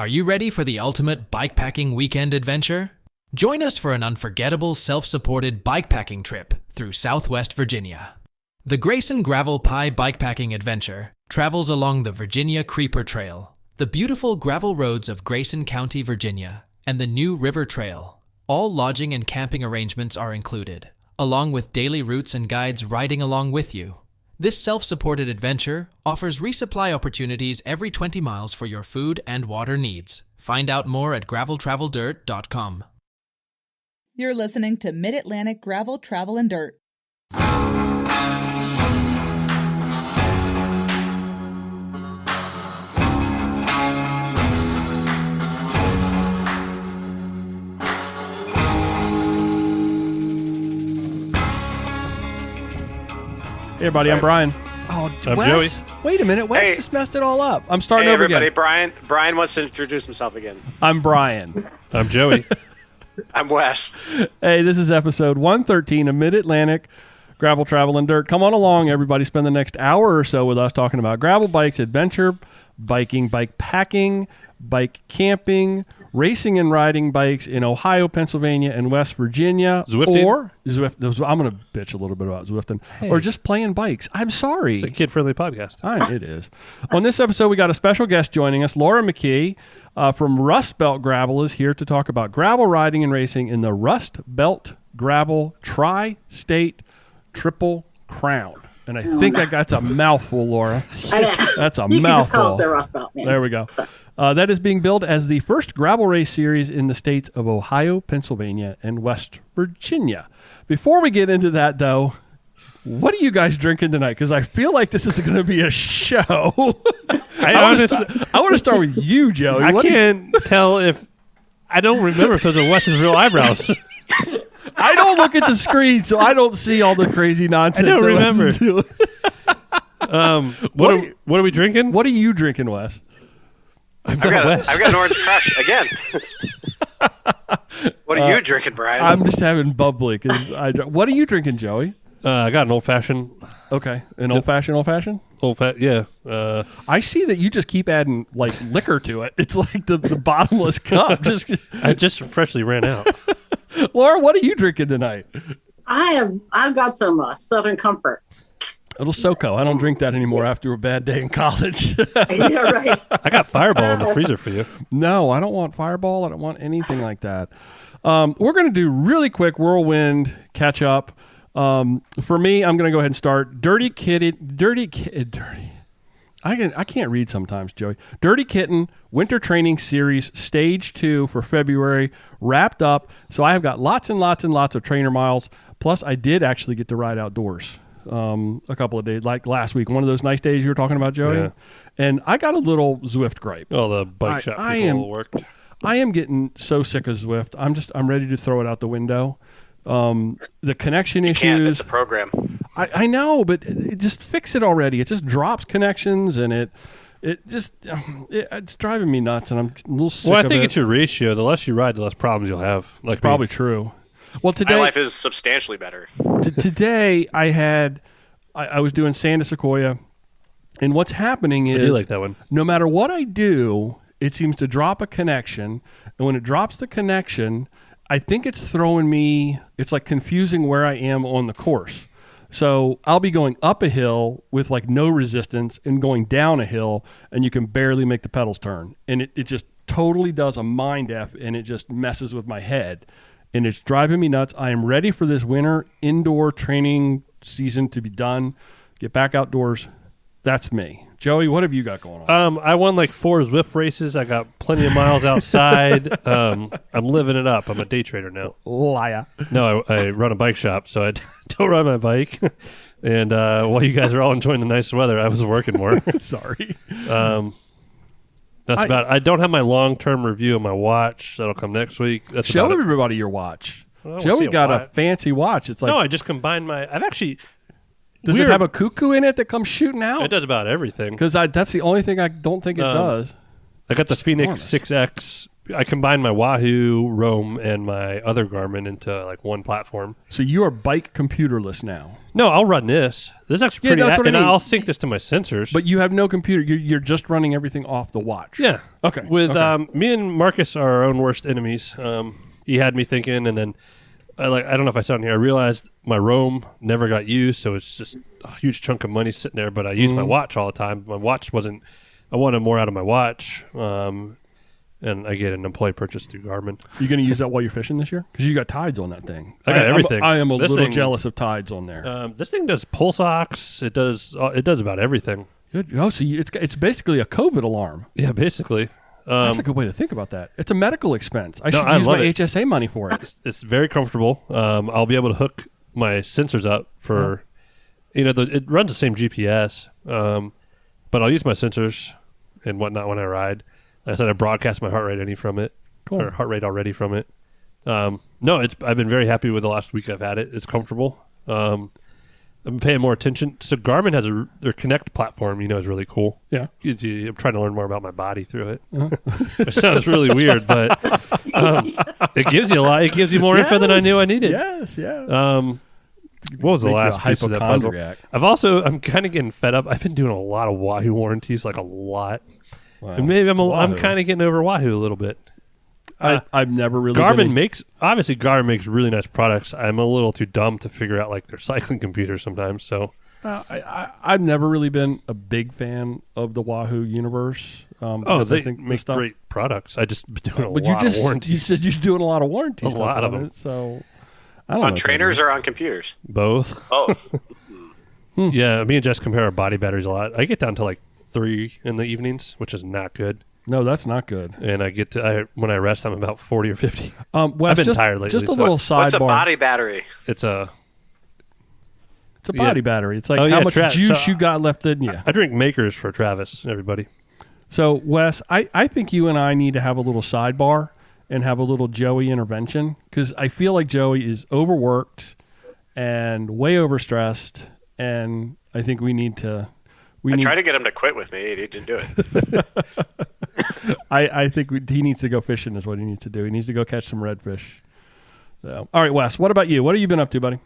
Are you ready for the ultimate bikepacking weekend adventure? Join us for an unforgettable self-supported bikepacking trip through Southwest Virginia. The Grayson Gravel Pie Bikepacking Adventure travels along the Virginia Creeper Trail, the beautiful gravel roads of Grayson County, Virginia, and the New River Trail. All lodging and camping arrangements are included, along with daily routes and guides riding along with you. This self-supported adventure offers resupply opportunities every 20 miles for your food and water needs. Find out more at graveltraveldirt.com. You're listening to Mid-Atlantic Gravel, Travel, and Dirt. Hey everybody, I'm Brian. Oh, I'm Wes? Joey. Wait a minute, Wes just messed it all up. I'm starting Hey over everybody, again. Brian wants to introduce himself again. I'm Brian. I'm Joey. I'm Wes. Hey, this is episode 113 of Mid-Atlantic Gravel, Travel, and Dirt. Come on along, everybody. Spend the next hour or so with us talking about gravel bikes, adventure, biking, bike packing, bike camping, racing and riding bikes in Ohio, Pennsylvania, and West Virginia. Zwifting? Or I'm going to bitch a little bit about Zwifting. Hey. Or just playing bikes. I'm sorry. It's a kid-friendly podcast. It is. On this episode, we got a special guest joining us. Laura McKee from Rustbelt Gravel is here to talk about gravel riding and racing in the Rustbelt Gravel Tri-State Triple Crown. And I think that's a mouthful, Laura. I know. That's a you mouthful. can just call it the Rust Belt, man. There we go. That is being billed as the first gravel race series in the states of Ohio, Pennsylvania, and West Virginia. Before we get into that, though, what are you guys drinking tonight? Because I feel like this is going to be a show. I want to start with you, Joey. I can't tell if... I don't remember if those are Wes's real eyebrows. I don't look at the screen, so I don't see all the crazy nonsense. I don't remember. What are we drinking? What are you drinking, Wes? I've got an Orange Crush again. What are you drinking, Brian? I'm just having bubbly. What are you drinking, Joey? I got an old-fashioned. Okay. Old-fashioned? Yeah. I see that you just keep adding like liquor to it. It's like the bottomless cup. I just freshly ran out. Laura, what are you drinking tonight? I've got some Southern Comfort. A little SoCo. I don't drink that anymore after a bad day in college. Yeah, right. I got Fireball in the freezer for you. No, I don't want Fireball. I don't want anything like that. We're going to do really quick whirlwind catch up. For me, I'm going to go ahead and start. Dirty. I can't read sometimes, Joey. Dirty Kitten Winter Training Series Stage 2 for February wrapped up. So I have got lots and lots and lots of trainer miles. Plus, I did actually get to ride outdoors a couple of days, like last week. One of those nice days you were talking about, Joey. Yeah. And I got a little Zwift gripe. Oh, the bike shop people worked. I am getting so sick of Zwift. I'm ready to throw it out the window. The connection issues. It's a program. I know, but it just fix it already. It just drops connections, and it's driving me nuts, and I'm a little sick of it. Well, I think it's your ratio. The less you ride, the less problems you'll have. It's probably true. Well, today my life is substantially better. Today I was doing Santa Sequoia, and what's happening is I do like that one. No matter what I do, it seems to drop a connection, and when it drops the connection, I think it's throwing me. It's like confusing where I am on the course. So I'll be going up a hill with like no resistance and going down a hill, and you can barely make the pedals turn. And it just totally does a mind F, and it just messes with my head. And it's driving me nuts. I am ready for this winter indoor training season to be done. Get back outdoors. That's me. Joey, what have you got going on? I won like 4 Zwift races. I got plenty of miles outside. I'm living it up. I'm a day trader now. Liar. No, I run a bike shop, so I don't ride my bike. And while you guys are all enjoying the nice weather, I was working more. Sorry. That's about it. I don't have my long-term review of my watch. That'll come next week. That's Show everybody your watch. Well, Joey got a fancy watch. It's like no, I just combined my... I've actually... Does it have a cuckoo in it that comes shooting out? It does about everything. Because that's the only thing I don't think it does. I got the Phoenix 6X I combined my Wahoo, Roam, and my other Garmin into like one platform. So you are bike computerless now. No, I'll run this. This is actually pretty, that's what I mean. I'll sync this to my sensors. But you have no computer. You're just running everything off the watch. Yeah. Okay. With me and Marcus are our own worst enemies. He had me thinking, and then I don't know if I said it here. I realized my Roam never got used, so it's just a huge chunk of money sitting there. But I use my watch all the time. My watch wasn't. I wanted more out of my watch. And I get an employee purchase through Garmin. You going to use that while you're fishing this year? Because you got tides on that thing. I got everything. I am a This little thing- jealous of tides on there. This thing does pulse ox. It does about everything. Good. Oh, so it's basically a COVID alarm. Yeah, basically. That's a good way to think about that. It's a medical expense. I should I use love my it. HSA money for it. It's very comfortable. I'll be able to hook my sensors up for, it runs the same GPS, but I'll use my sensors and whatnot when I ride. Like I said, I broadcast my heart rate from it, or heart rate already from it. I've been very happy with the last week I've had it. It's comfortable. I've been paying more attention. So Garmin has their Connect platform, is really cool. Yeah. I'm trying to learn more about my body through it. It sounds really weird, but it gives you a lot. It gives you more info than I knew I needed. Yes, yeah. What was the Make you a last piece of that puzzle? hypochondriac. I'm kind of getting fed up. I've been doing a lot of Wahoo warranties, like a lot. Wow. And maybe I'm Wahoo. kind of getting over Wahoo a little bit. I've never really Garmin makes really nice products. I'm a little too dumb to figure out like their cycling computers sometimes. So I've never really been a big fan of the Wahoo universe. They make great products. I just been doing a lot of warranties. You said you're doing a lot of warranties. A lot of on them. it, so I don't know. On trainers or on computers? Both. Oh, Yeah, me and Jess compare our body batteries a lot. I get down to like 3 in the evenings, which is not good. No, that's not good. And I get to when I rest, I'm about 40 or 50. Wes, I've been tired lately. Just a so- little sidebar. what's a body battery? It's a body battery. It's like Oh, how yeah, much Tra- juice so- you got left in you. I drink Makers for Travis, everybody. So, Wes, I think you and I need to have a little sidebar and have a little Joey intervention because I feel like Joey is overworked and way overstressed, and I think we need to. I tried to get him to quit with me. He didn't do it. I think he needs to go fishing is what he needs to do. He needs to go catch some redfish. So, all right, Wes, what about you? What have you been up to, buddy?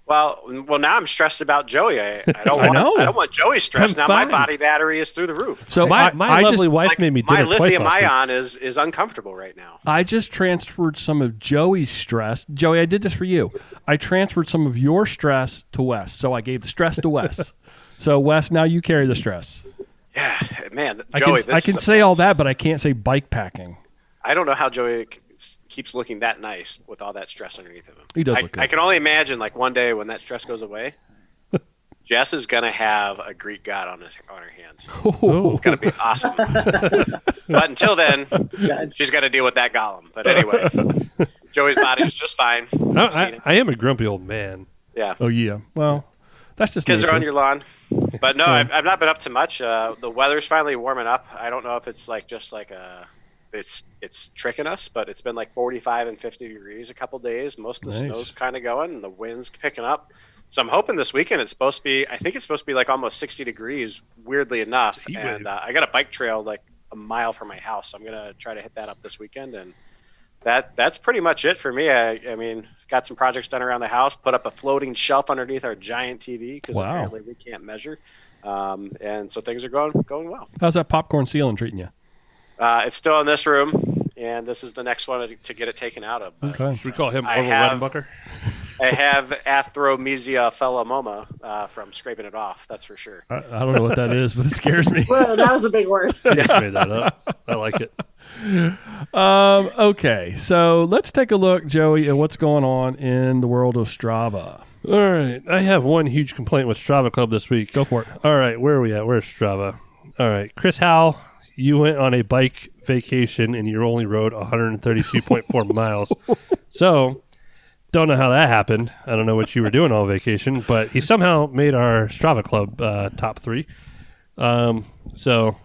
Well, now I'm stressed about Joey. I don't I want. know. I don't want Joey stressed. I'm Now fine. my body battery is through the roof. So My I lovely just, wife made me my dinner twice lithium last week. ion is uncomfortable right now. I just transferred some of Joey's stress. Joey, I did this for you. I transferred some of your stress to Wes. So I gave the stress to Wes. So, Wes, now you carry the stress. Yeah, man, Joey. I can say all that, but I can't say bike packing. I don't know how Joey keeps looking that nice with all that stress underneath of him. He does look good. I can only imagine, like one day when that stress goes away, Jess is gonna have a Greek god on her hands. It's gonna be awesome. But until then, she's got to deal with that golem. But anyway, Joey's body is just fine. I've seen it. I am a grumpy old man. Yeah. Oh, yeah. Well, that's just Kids are nature. on your lawn. But no, I've not been up to much. The weather's finally warming up. I don't know if it's it's tricking us, but it's been like 45 and 50 degrees a couple days. Most of the snow's kind of going, and the wind's picking up. So I'm hoping this weekend it's supposed to be. I think it's supposed to be like almost 60 degrees. Weirdly enough, heat and wave. I got a bike trail like a mile from my house. So I'm gonna try to hit that up this weekend, and that's pretty much it for me. I mean, got some projects done around the house. Put up a floating shelf underneath our giant TV because apparently we can't measure. And so things are going well. How's that popcorn ceiling treating you? It's still in this room, and this is the next one to get it taken out of. But Okay. Should we call him I Orville have- Redenbacher? I have Athromysia phelomoma from scraping it off. That's for sure. I don't know what that is, but it scares me. Whoa, that was a big word. I just made that up. I like it. Okay, so let's take a look, Joey, at what's going on in the world of Strava. All right. I have one huge complaint with Strava Club this week. Go for it. All right. Where are we at? Where's Strava? All right. Chris Howell, you went on a bike vacation and you only rode 132.4 miles. So, don't know how that happened. I don't know what you were doing all vacation, but he somehow made our Strava Club top 3. So,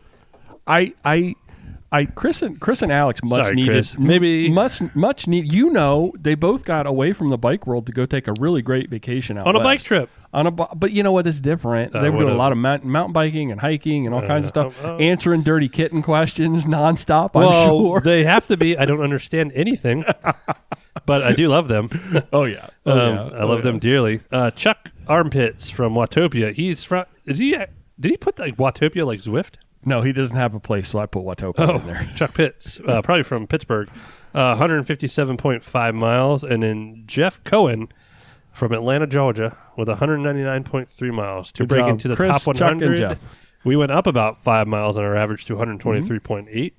Chris and Alex much Sorry, needed. Chris. Maybe- much need. You know, they both got away from the bike world to go take a really great vacation out on a west. bike trip. on a but you know what? It's different. They were doing a lot of mountain biking and hiking and all kinds of stuff, answering dirty kitten questions nonstop. I'm sure they have to be. I don't understand anything, but I do love them. Oh yeah, I love them dearly. Chuck Armpits from Watopia. He's from. Did he put like Watopia like Zwift? No, he doesn't have a place, so I put Watopia in there. Chuck Pitts, probably from Pittsburgh, 157.5 miles, and then Jeff Cohen from Atlanta, Georgia, with 199.3 miles to break into the Chris, top 100. Chuck, and Jeff. We went up about 5 miles on our average to 123.8.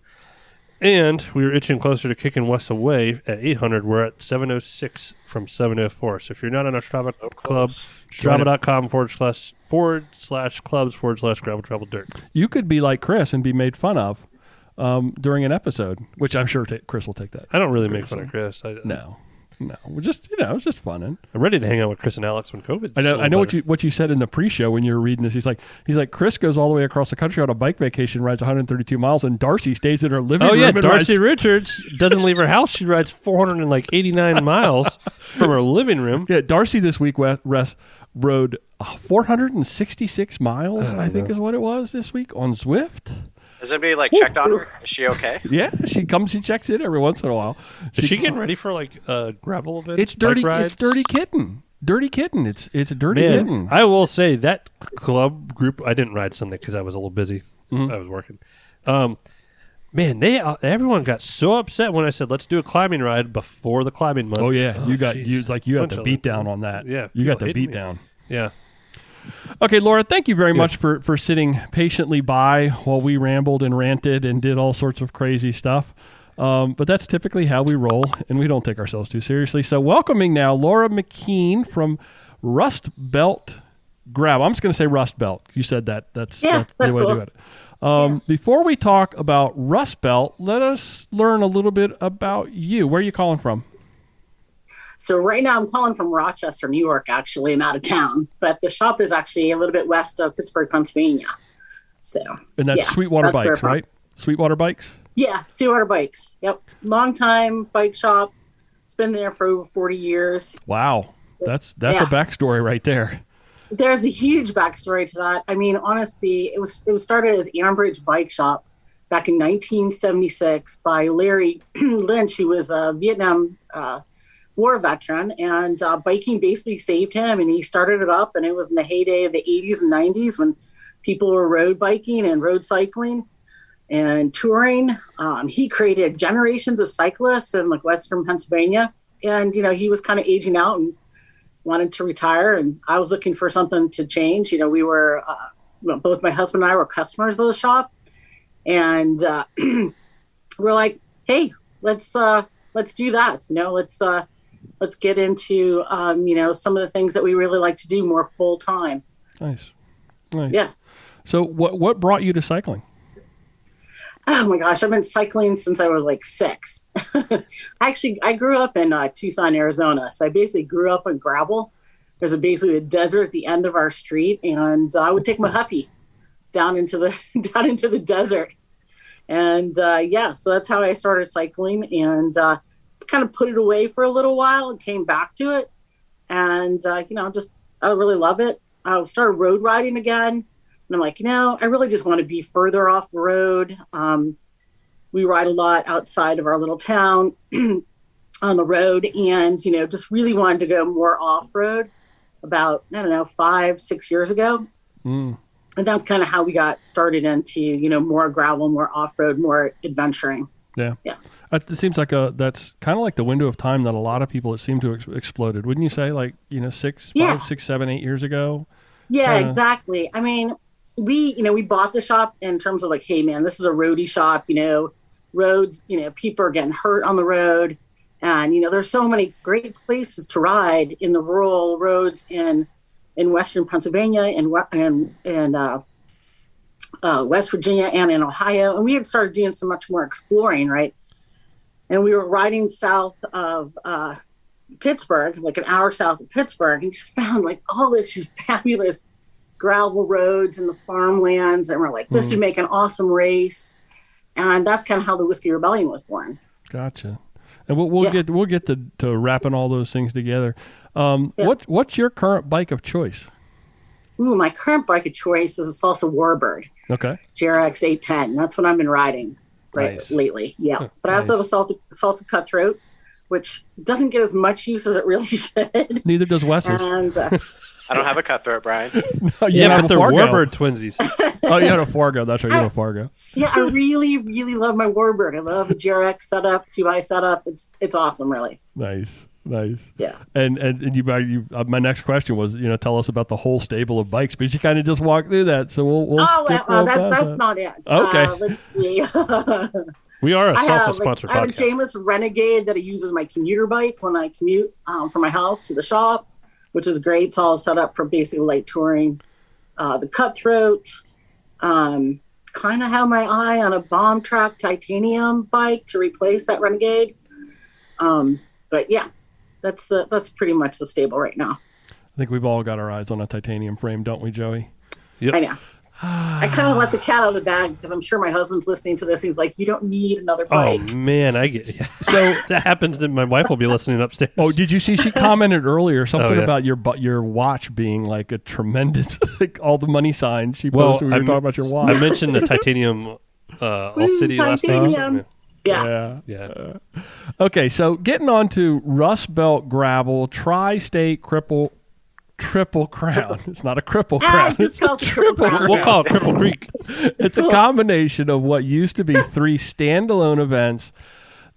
And we were itching closer to kicking Wes away at 800. We're at 706 from 704. So if you're not on our Strava club, strava.com/clubs/gravel travel dirt. You could be like Chris and be made fun of during an episode, which I'm sure Chris will take that. I don't really make fun of Chris. No, we're just it's just fun. I'm ready to hang out with Chris and Alex when COVID. I know what you said in the pre-show when you were reading this. He's like Chris goes all the way across the country on a bike vacation, rides 132 miles, and Darcy stays in her living room. Oh yeah, and Darcy Richards doesn't leave her house. She rides 489 miles from her living room. Yeah, Darcy this week rode 466 miles. I think is what it was this week on Zwift. Has anybody like checked on her? Is she okay? Yeah, she checks in every once in a while. Is she getting ready for like a gravel event? It's dirty. It's Dirty Kitten. Dirty Kitten. It's a Dirty Kitten. I will say that club group. I didn't ride Sunday because I was a little busy. I was working. Man, everyone got so upset when I said let's do a climbing ride before the climbing month. Oh yeah, you got the beat down on that. Yeah, you got the beat down. Yeah. Okay, Laura, thank you very much for sitting patiently by while we rambled and ranted and did all sorts of crazy stuff. But that's typically how we roll, and we don't take ourselves too seriously. So welcoming now Laura McKee from Rustbelt Gravel. I'm just going to say Rustbelt. You said that. That's the way to do it. Before we talk about Rustbelt, let us learn a little bit about you. Where are you calling from? So right now I'm calling from Rochester, New York, actually. I'm out of town, but the shop is actually a little bit west of Pittsburgh, Pennsylvania. And that's Sweetwater Bikes, right? Sweetwater Bikes? Yeah, Sweetwater Bikes. Yep. Long time bike shop. It's been there for over 40 years. Wow. That's a backstory right there. There's a huge backstory to that. I mean, honestly, it was started as Ambridge Bike Shop back in 1976 by Larry Lynch, who was a Vietnam war veteran, and biking basically saved him, and he started it up, and it was in the heyday of the 80s and 90s when people were road biking and road cycling and touring. He created generations of cyclists in like Western Pennsylvania, and he was kind of aging out and wanted to retire, and I was looking for something to change. We were both my husband and I were customers of the shop, and we're like, hey, let's do that. Let's get into, some of the things that we really like to do more full time. Nice. Yeah. So what brought you to cycling? Oh my gosh, I've been cycling since I was like 6. Actually, I grew up in Tucson, Arizona. So I basically grew up on gravel. There's basically a desert at the end of our street, and I would take my Huffy down into the desert. And so that's how I started cycling, and kind of put it away for a little while and came back to it. And, I really love it. I started road riding again. And I'm like, I really just want to be further off the road. We ride a lot outside of our little town on the road, and, just really wanted to go more off-road about, 5-6 years ago. And that's kind of how we got started into, more gravel, more off-road, more adventuring. Yeah. It seems like that's kind of like the window of time that a lot of people, it seemed to have exploded. Wouldn't you say, like, 5, 6, 7, 8 years ago? Yeah, exactly. I mean, we bought the shop in terms of like, hey man, this is a roadie shop, roads, people are getting hurt on the road, and, there's so many great places to ride in the rural roads in Western Pennsylvania and West Virginia and in Ohio. And we had started doing so much more exploring, right? And we were riding south of Pittsburgh, like an hour south of Pittsburgh, and just found like all this just fabulous gravel roads and the farmlands. And we're like, this would make an awesome race. And that's kind of how the Whiskey Rebellion was born. Gotcha. And we'll get to wrapping all those things together. What's your current bike of choice? my current bike of choice is a Salsa Warbird. Okay. GRX 810. That's what I've been riding lately. Yeah. But I also have a Salsa Cutthroat, which doesn't get as much use as it really should. Neither does Wes's. And I don't have a Cutthroat, Brian. No, Yeah, but they're Fargo. Warbird twinsies. Oh, you had a Fargo. That's right. You had a Fargo. yeah, I really, really love my Warbird. I love the GRX setup, 2i setup. It's awesome, really. Nice. Yeah. And you my next question was, tell us about the whole stable of bikes, but you kind of just walked through that. So we'll that's not it. Okay. Let's see. We are a Salsa sponsored I have a podcast. Jameis Renegade that I use as my commuter bike when I commute from my house to the shop, which is great. It's all set up for basically light touring. The Cutthroat, kind of have my eye on a Bomb Track titanium bike to replace that Renegade. But yeah, that's pretty much the stable right now. I think we've all got our eyes on a titanium frame, don't we, Joey? Yep. I know. I kind of let the cat out of the bag because I'm sure my husband's listening to this. He's like, you don't need another bike. Oh man, I get it. So that happens. That my wife will be listening upstairs. Oh, did you see? She commented earlier something yeah. about your watch being like a tremendous, like all the money signs she posted. We were talking about your watch. I mentioned the titanium All City last titanium. night. Yeah. Okay, so getting on to Rustbelt Gravel Tri-State Triple Crown. It's not a cripple crown. Just call it the Triple Crown. We'll call it Cripple Creek. It's a combination of what used to be 3 standalone events.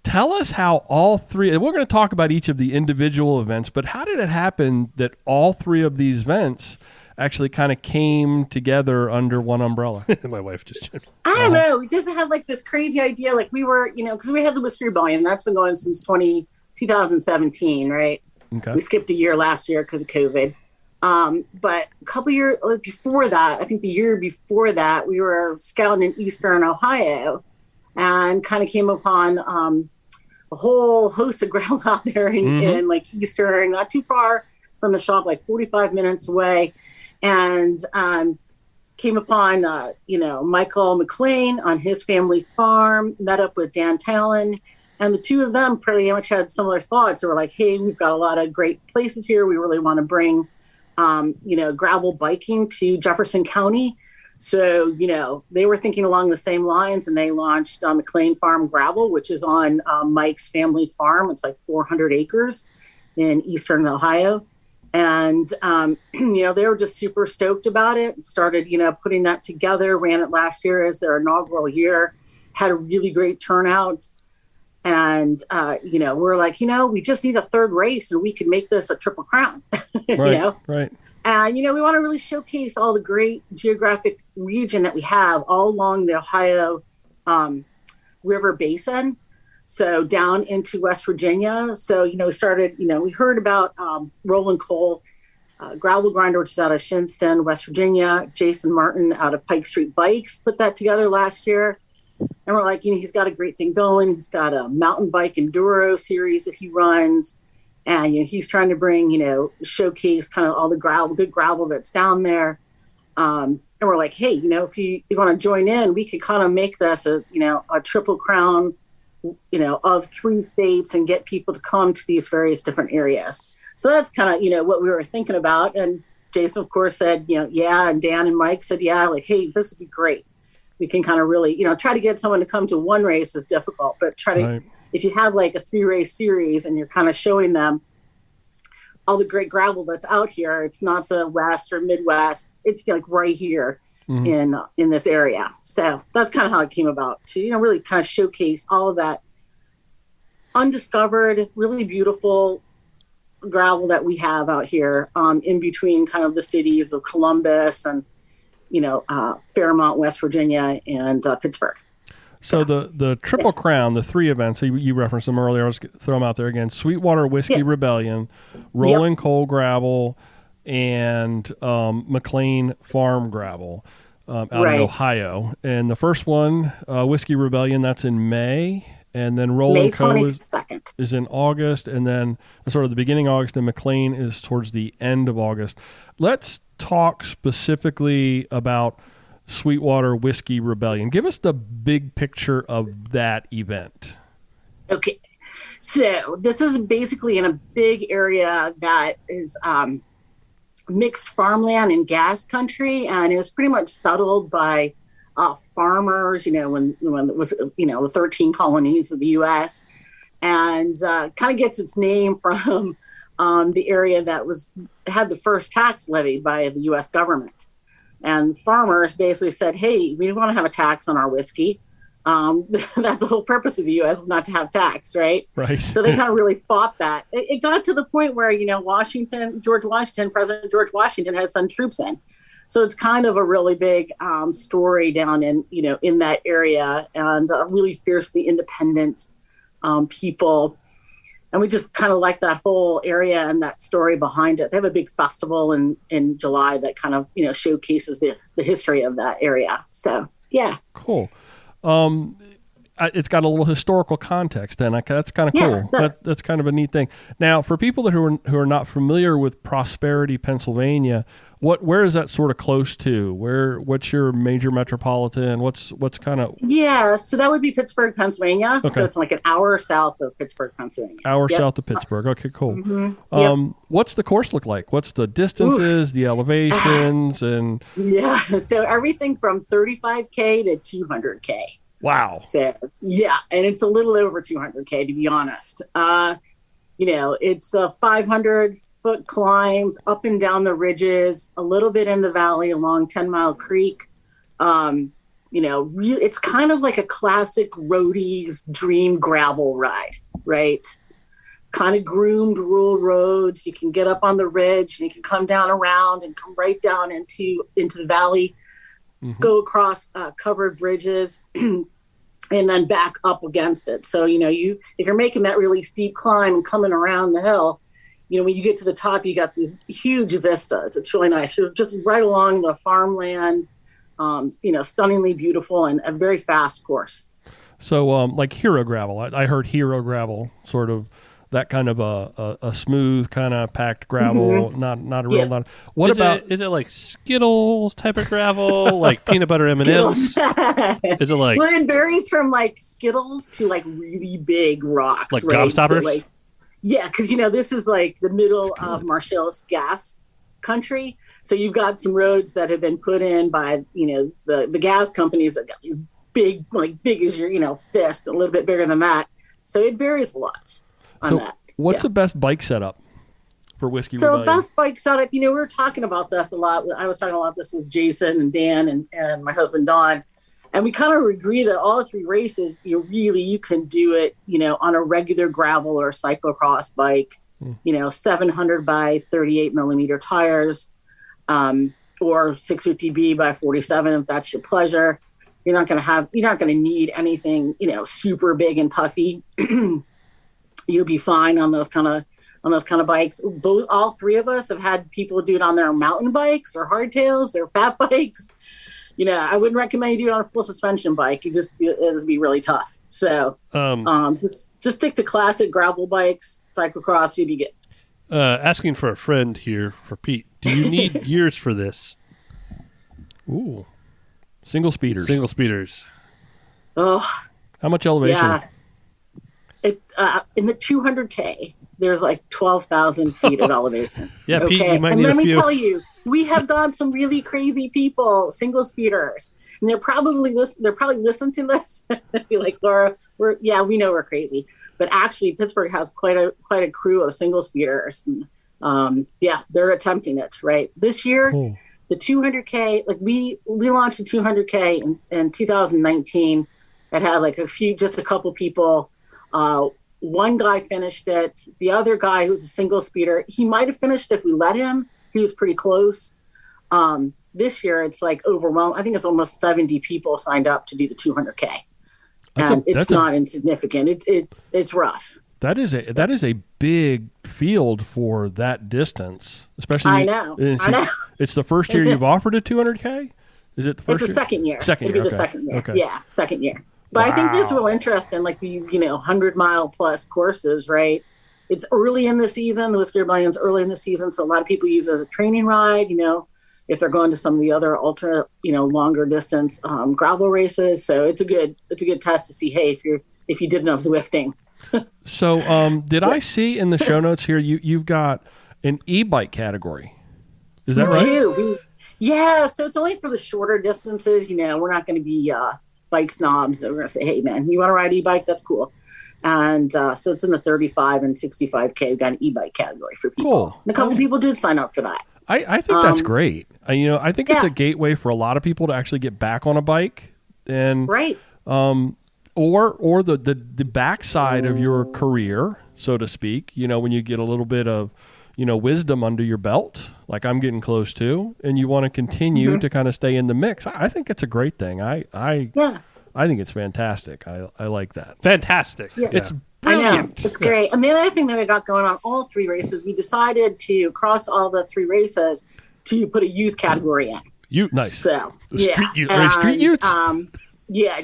Tell us how all 3, and we're going to talk about each of the individual events, but how did it happen that all 3 of these events actually kind of came together under one umbrella? My wife just chimed in. I don't know. We just had like this crazy idea. Like we were, because we had the Whiskey Rebellion. That's been going since 2017, right? Okay. We skipped a year last year because of COVID. But a couple years before that, I think the year before that, we were scouting in Eastern Ohio and kind of came upon a whole host of gravel out there in like Eastern, not too far from the shop, like 45 minutes away. And came upon, Michael McLean on his family farm, met up with Dan Talon. And the two of them pretty much had similar thoughts. They were like, hey, we've got a lot of great places here. We really want to bring gravel biking to Jefferson County. So, they were thinking along the same lines, and they launched McLean Farm Gravel, which is on Mike's family farm. It's like 400 acres in Eastern Ohio. And, they were just super stoked about it. Started, putting that together, ran it last year as their inaugural year, had a really great turnout. And, we're like, we just need a third race and we could make this a Triple Crown, Right. And, we want to really showcase all the great geographic region that we have all along the Ohio River Basin. So down into West Virginia. So, we started, we heard about Roland Cole Gravel Grinder, which is out of Shinston, West Virginia. Jason Martin out of Pike Street Bikes put that together last year. And we're like, he's got a great thing going. He's got a mountain bike enduro series that he runs. And, he's trying to bring, showcase kind of all the good gravel that's down there. And we're like, hey, if you want to join in, we could kind of make this a Triple Crown, of 3 states and get people to come to these various different areas. So that's kind of, what we were thinking about. And Jason, of course, said, yeah. And Dan and Mike said, yeah, like, hey, this would be great. We can kind of really, try to get someone to come to one race is difficult, but if you have like a 3-race series and you're kind of showing them all the great gravel that's out here, it's not the West or Midwest, it's like right here in this area. So that's kind of how it came about to, really kind of showcase all of that undiscovered, really beautiful gravel that we have out here in between kind of the cities of Columbus and, Fairmont, West Virginia, and Pittsburgh. So the Triple Crown, the 3 events, so you referenced them earlier. I was throw them out there again. Sweetwater Whiskey Rebellion, Rolling Coal Gravel, and McLean Farm Gravel out in Ohio. And the first one, Whiskey Rebellion, that's in May. And then Rolling Coal is in August. And then sort of the beginning of August. And McLean is towards the end of August. Let's talk specifically about Sweetwater Whiskey Rebellion. Give us the big picture of that event. Okay. So this is basically in a big area that is mixed farmland and gas country, and it was pretty much settled by farmers, when it was, the 13 colonies of the U.S., and kind of gets its name from the area that had the first tax levied by the U.S. government. And farmers basically said, hey, we want to have a tax on our whiskey. That's the whole purpose of the U.S. is not to have tax, right? Right. So they kind of really fought that. It got to the point where, President George Washington had to send troops in. So it's kind of a really big story down in that area, and really fiercely independent people. And we just kind of like that whole area and that story behind it. They have a big festival in July that kind of, showcases the history of that area. So, yeah. Cool. It's got a little historical context, and that's kind of cool. Yeah, that's kind of a neat thing. Now, for people who are not familiar with Prosperity, Pennsylvania, where is that sort of close to? What's your major metropolitan? What's kind of? Yeah, so that would be Pittsburgh, Pennsylvania. Okay. So it's like an hour south of Pittsburgh, Pennsylvania. South of Pittsburgh. Okay, cool. Mm-hmm. What's the course look like? What's the distances, the elevations, and? Yeah, so everything from 35K to 200K. Wow. So, yeah, and it's a little over 200K, to be honest. It's 500-foot climbs up and down the ridges, a little bit in the valley along 10 Mile Creek. It's kind of like a classic roadie's dream gravel ride, right? Kind of groomed rural roads. You can get up on the ridge and you can come down around and come right down into the valley, go across covered bridges, and then back up against it. So, if you're making that really steep climb and coming around the hill, when you get to the top, you got these huge vistas. It's really nice. You're just right along the farmland, stunningly beautiful and a very fast course. So, like Hero Gravel, I heard Hero Gravel, sort of that kind of a smooth kind of packed gravel, not a real lot. What is it like Skittles type of gravel, like peanut butter M&Ms? Is it like? Well, it varies from like Skittles to like really big rocks, like right? Gobstoppers. So, yeah, because this is like the middle of Marcellus gas country. So you've got some roads that have been put in by the gas companies that got these big as your fist, a little bit bigger than that. So it varies a lot. So what's the best bike setup for Whiskey Rebellion? Best bike setup, we were talking about this a lot. I was talking about this with Jason and Dan and my husband Don. And we kind of agree that all 3 races, you can do it, on a regular gravel or cyclocross bike, 700 by 38 millimeter tires, or 650B by 47, if that's your pleasure. You're not going to need anything, super big and puffy. You'll be fine on those kind of bikes. All 3 of us have had people do it on their mountain bikes or hardtails or fat bikes. I wouldn't recommend you do it on a full suspension bike. It'd be really tough. So just stick to classic gravel bikes, cyclocross, you'd be good. Asking for a friend here for Pete. Do you need gears for this? Ooh, single speeders. Oh, how much elevation? Yeah. In the 200K, there's like 12,000 feet of elevation. Yeah, okay? Pete, you might and need let a me few. tell you, we have gone some really crazy people, single speeders, and they're probably listening to this. Be like, Laura, we know we're crazy, but actually, Pittsburgh has quite a crew of single speeders. And, they're attempting it right this year. Cool. The 200K, like we launched the 200K in 2019. It had like just a couple people. One guy finished it. The other guy, who's a single speeder, he might have finished if we let him. He was pretty close. This year, it's like overwhelming. I think it's almost 70 people signed up to do the 200K, and it's not insignificant. It's rough. That is a big field for that distance, especially. I know. It's the first year you've offered a 200K. Is it the first? It's the second year. Second year. It'll be the second year. Okay. Yeah, second year. But I think there's real interest in like these, 100-mile plus courses, right? It's early in the season. The Whiskey Rebellion's early in the season, so a lot of people use it as a training ride. If they're going to some of the other ultra, longer distance gravel races. So it's a good test to see, hey, if you did enough Zwifting. So did I see in the show notes here you've got an e-bike category? Is that We right? do. Yeah, so it's only for the shorter distances. We're not going to be bike snobs. We're going to say, hey, man, you want to ride e-bike? That's cool. And so it's in the 35 and 65K. We've got an e-bike category for people. Cool. And a couple people did sign up for that. I think that's great. I think it's a gateway for a lot of people to actually get back on a bike, and Right. or the backside of your career, so to speak. When you get a little bit of wisdom under your belt, like I'm getting close to, and you want to continue to kind of stay in the mix. I think it's a great thing. I think it's fantastic. I like that. Fantastic. Yeah. It's I know. brilliant. It's great. And the other thing that we got going on all 3 races, we decided to cross all the 3 races to put a youth category in. Nice. So, Street youths.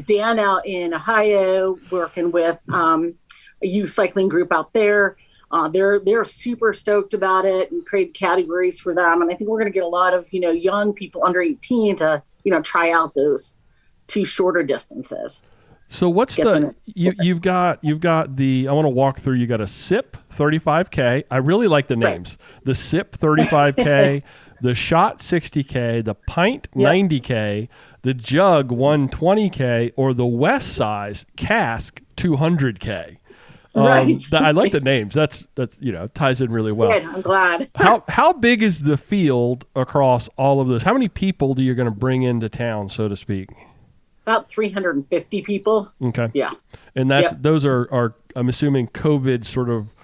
Dan out in Ohio working with a youth cycling group out there. They're super stoked about it. We create categories for them, and I think we're going to get a lot of young people under 18 to try out those 2 shorter distances. So what's you've got the, I want to walk through, you got a SIP 35K. I really like the names. Right. The SIP 35K, the Shot 60K, the Pint 90K, the Jug 120K, or the West Size Cask 200K. Right. I like the names. That's ties in really well. Good. I'm glad. How big is the field across all of those? How many people do you going to bring into town, so to speak? About 350 people. Okay. Yeah. And those are I'm assuming COVID sort of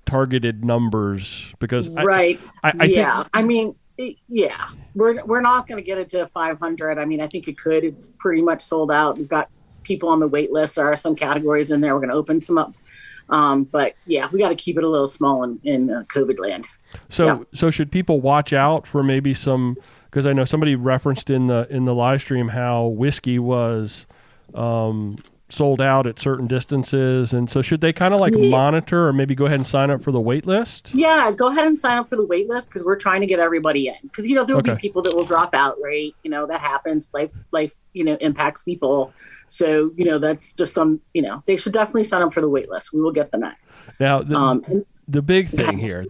targeted numbers, because right. I think, we're not going to get it to 500. I think it could. It's pretty much sold out. We've got people on the wait list. There are some categories in there. We're going to open some up. But yeah, we got to keep it a little small in COVID land. So should people watch out for maybe some, because I know somebody referenced in the live stream how whiskey was sold out at certain distances, and so should they kind of monitor or maybe go ahead and sign up for the wait list? Yeah, go ahead and sign up for the wait list, because we're trying to get everybody in, because there'll be people that will drop out, right? That happens. Life impacts people, so that's just some, they should definitely sign up for the wait list. We will get them in. Now the big thing here,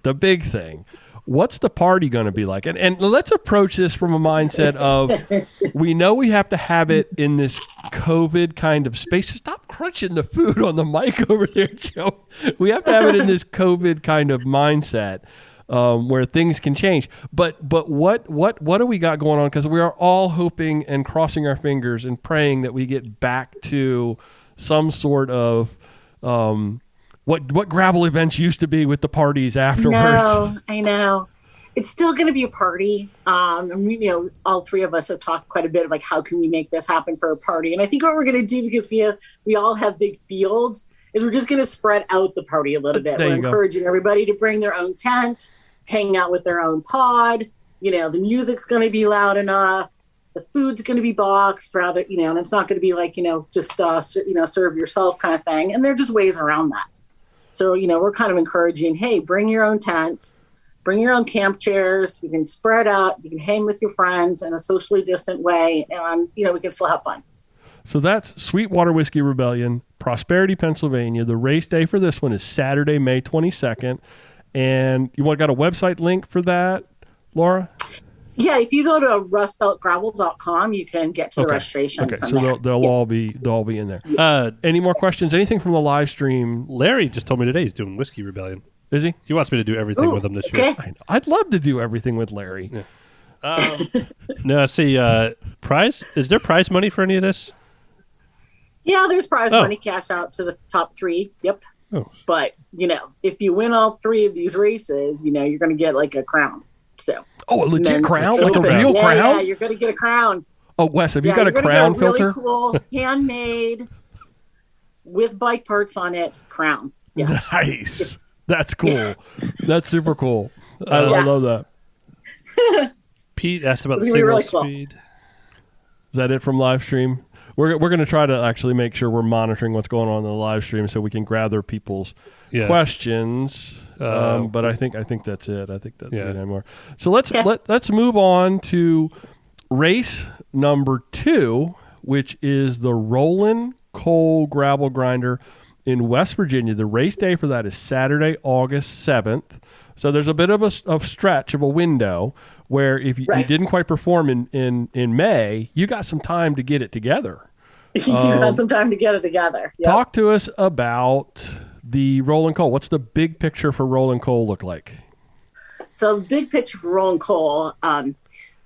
what's the party going to be like? And let's approach this from a mindset of, we know we have to have it in this COVID kind of space. Stop crunching the food on the mic over there, Joe. We have to have it in this COVID kind of mindset where things can change. But what do we got going on? Because we are all hoping and crossing our fingers and praying that we get back to some sort of what gravel events used to be with the parties afterwards. No, I know. It's still going to be a party. All 3 of us have talked quite a bit of how can we make this happen for a party. And I think what we're going to do, because we all have big fields, is we're just going to spread out the party a little bit. We're encouraging everybody to bring their own tent, hang out with their own pod. The music's going to be loud enough. The food's going to be boxed, rather, and it's not going to be just serve yourself kind of thing. And there are just ways around that. So, we're kind of encouraging, hey, bring your own tent, bring your own camp chairs. We can spread out. You can hang with your friends in a socially distant way, and, we can still have fun. So that's Sweetwater Whiskey Rebellion, Prosperity, Pennsylvania. The race day for this one is Saturday, May 22nd. And you got a website link for that, Laura? Yeah, if you go to rustbeltgravel.com, you can get to the registration. Okay, so they'll all be in there. Any more questions? Anything from the live stream? Larry just told me today he's doing Whiskey Rebellion. Is he? He wants me to do everything with him this year. I'd love to do everything with Larry. Yeah. No, see, prize? Is there prize money for any of this? Yeah, there's prize money, cash out to the top 3. Yep. Oh. But, if you win all 3 of these races, you're going to get a crown. So. Oh, a legit crown? Like a real crown? Yeah, you're going to get a crown. Oh, Wes, have you got a crown filter? Really cool, handmade, with bike parts on it, crown. Yes. Nice. That's cool. That's super cool. I love that. Pete asked about the single speed. Is that it from live stream? We're going to try to actually make sure we're monitoring what's going on in the live stream so we can gather people's questions. But I think that's it. I think that's more. So let's move on to race number 2, which is the Roland Cole Gravel Grinder in West Virginia. The race day for that is Saturday, August 7th. So there's a bit of a stretch of a window where if you didn't quite perform in May, you got some time to get it together. You had some time to get it together. Yep. Talk to us about the Rolling Coal. What's the big picture for Rolling Coal look like? So the big picture for Rolling Coal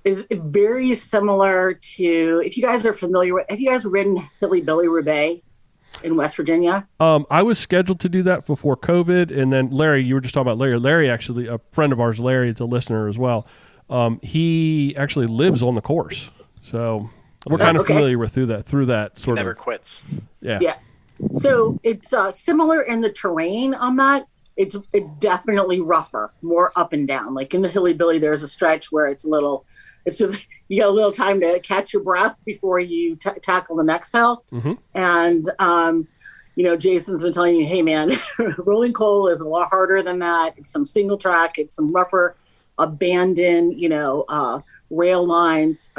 is very similar to, if you guys are familiar with, have you guys ridden Hilly Billy Roubaix in West Virginia? I was scheduled to do that before COVID, and then Larry, you were just talking about Larry. Larry, actually, a friend of ours, Larry, is a listener as well. He actually lives on the course, so we're kind of familiar with through that sort of. Never quits. Yeah. So it's similar in the terrain on that. It's definitely rougher, more up and down. Like in the Hilly Billy, there's a stretch where it's just you got a little time to catch your breath before you tackle the next hill. Mm-hmm. And Jason's been telling you, hey man, Rolling Coal is a lot harder than that. It's some single track. It's some rougher, abandoned, rail lines.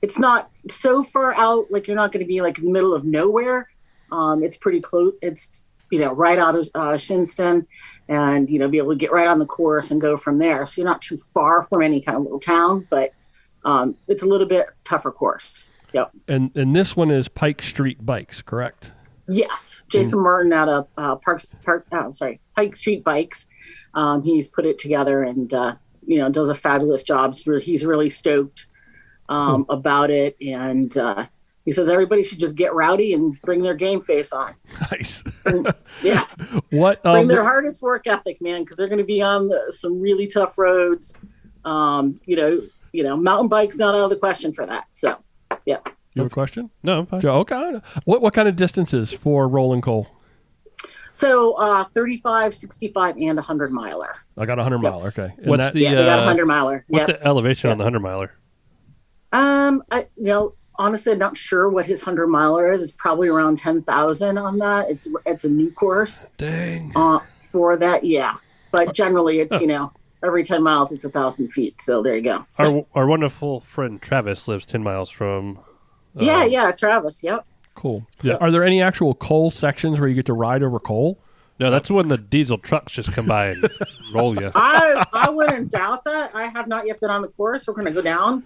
It's not so far out. Like you're not going to be like in the middle of nowhere. It's pretty close. It's right out of Shinston, and be able to get right on the course and go from there. So you're not too far from any kind of little town, but it's a little bit tougher course. Yep. And this one is Pike Street Bikes, correct? Yes, Jason Martin out of Pike Street Bikes. He's put it together and does a fabulous job. He's really stoked about it, and he says everybody should just get rowdy and bring their game face on. Nice. Yeah. Bring their hardest work ethic, man, because they're going to be on some really tough roads. Mountain bike's not out of the question for that. So, yeah. You have a question? No, I'm fine. Joe, okay. What kind of distances for Rolling Coal? So 35, 65, and 100 miler. I got a 100 miler. Okay. And What's they got a 100 miler. What's the elevation on the 100 miler? Honestly, I'm not sure what his 100 miler is. It's probably around 10,000 on that. It's a new course. Dang. For that, yeah. But generally, it's every 10 miles, it's 1,000 feet. So there you go. Our wonderful friend Travis lives 10 miles from. Yeah, Travis. Yep. Cool. Yeah. Are there any actual coal sections where you get to ride over coal? No, that's when the diesel trucks just come by and roll you. I wouldn't doubt that. I have not yet been on the course. We're going to go down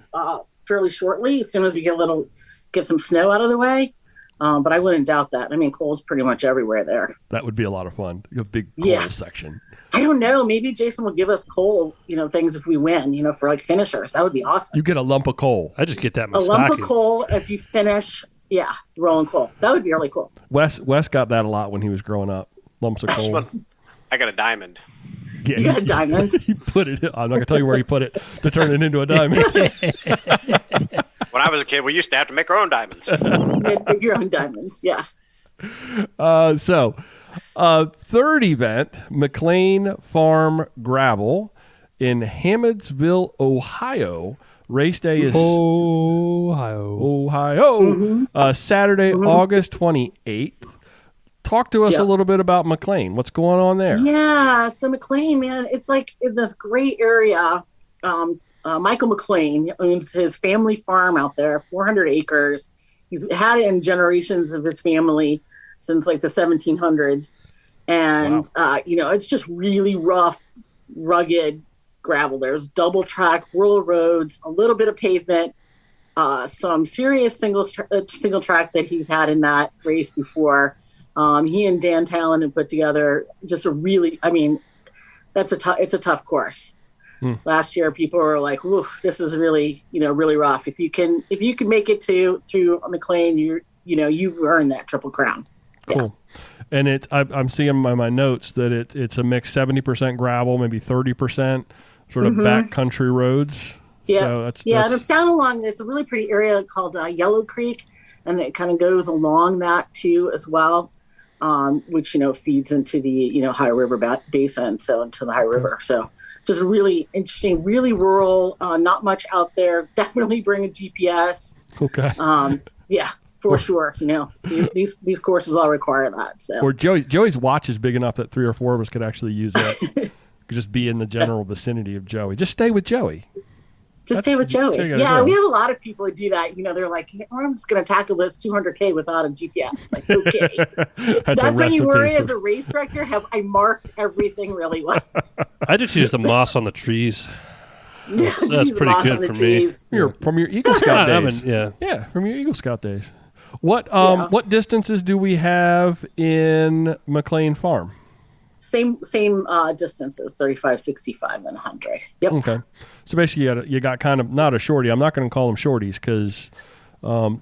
fairly shortly as soon as we get some snow out of the way. But I wouldn't doubt that. I mean, coal's pretty much everywhere there. That would be a lot of fun. A big coal section. I don't know. Maybe Jason will give us coal, things if we win, for like finishers. That would be awesome. You get a lump of coal. I just get that much. A lump of coal if you finish. Yeah, Rolling Coal. That would be really cool. Wes got that a lot when he was growing up. Lumps of coal. I got a diamond. Yeah, you got a diamond? He put it. I'm not going to tell you where he put it to turn it into a diamond. When I was a kid, we used to have to make our own diamonds. Make your own diamonds, yeah. Third event, McLean Farm Gravel in Hammondsville, Ohio. Race day is Ohio. Mm-hmm. Saturday, August 28th. Talk to us a little bit about McLean. What's going on there? Yeah, so McLean, man, it's like in this great area. Michael McLean owns his family farm out there, 400 acres. He's had it in generations of his family since like the 1700s. And, it's just really rough, rugged gravel. There's double track, rural roads, a little bit of pavement, some serious single track that he's had in that race before. He and Dan Talon have put together just it's a tough course. Last year, people were like, "Oof, this is really, really rough." If you can make it through McLean, you've earned that Triple Crown. Cool. Yeah. And I'm seeing by my notes that it's a mix 70% gravel, maybe 30% sort of backcountry roads. Yeah, so and it's down along. There's a really pretty area called Yellow Creek, and it kind of goes along that too as well. Which feeds into the High River basin, so into the High River. So just really interesting, really rural, not much out there. Definitely bring a GPS. Okay. Yeah, for sure. These courses all require that. So. Or Joey's watch is big enough that 3 or 4 of us could actually use it. Could just be in the general vicinity of Joey. Just stay with Joey. Just stay with Joey. we Yeah, we have a lot of people who do that. They're like, I'm just going to tackle this 200K without a GPS. Like, okay. That's when you worry as a race director. I marked everything really well? I just use the moss on the trees. That's pretty good for me. From your Eagle Scout days. Yeah, from your Eagle Scout days. What distances do we have in McLean Farm? Same distances, 35, 65, and 100. Yep. Okay. So basically, you got kind of not a shorty. I'm not going to call them shorties because they don't.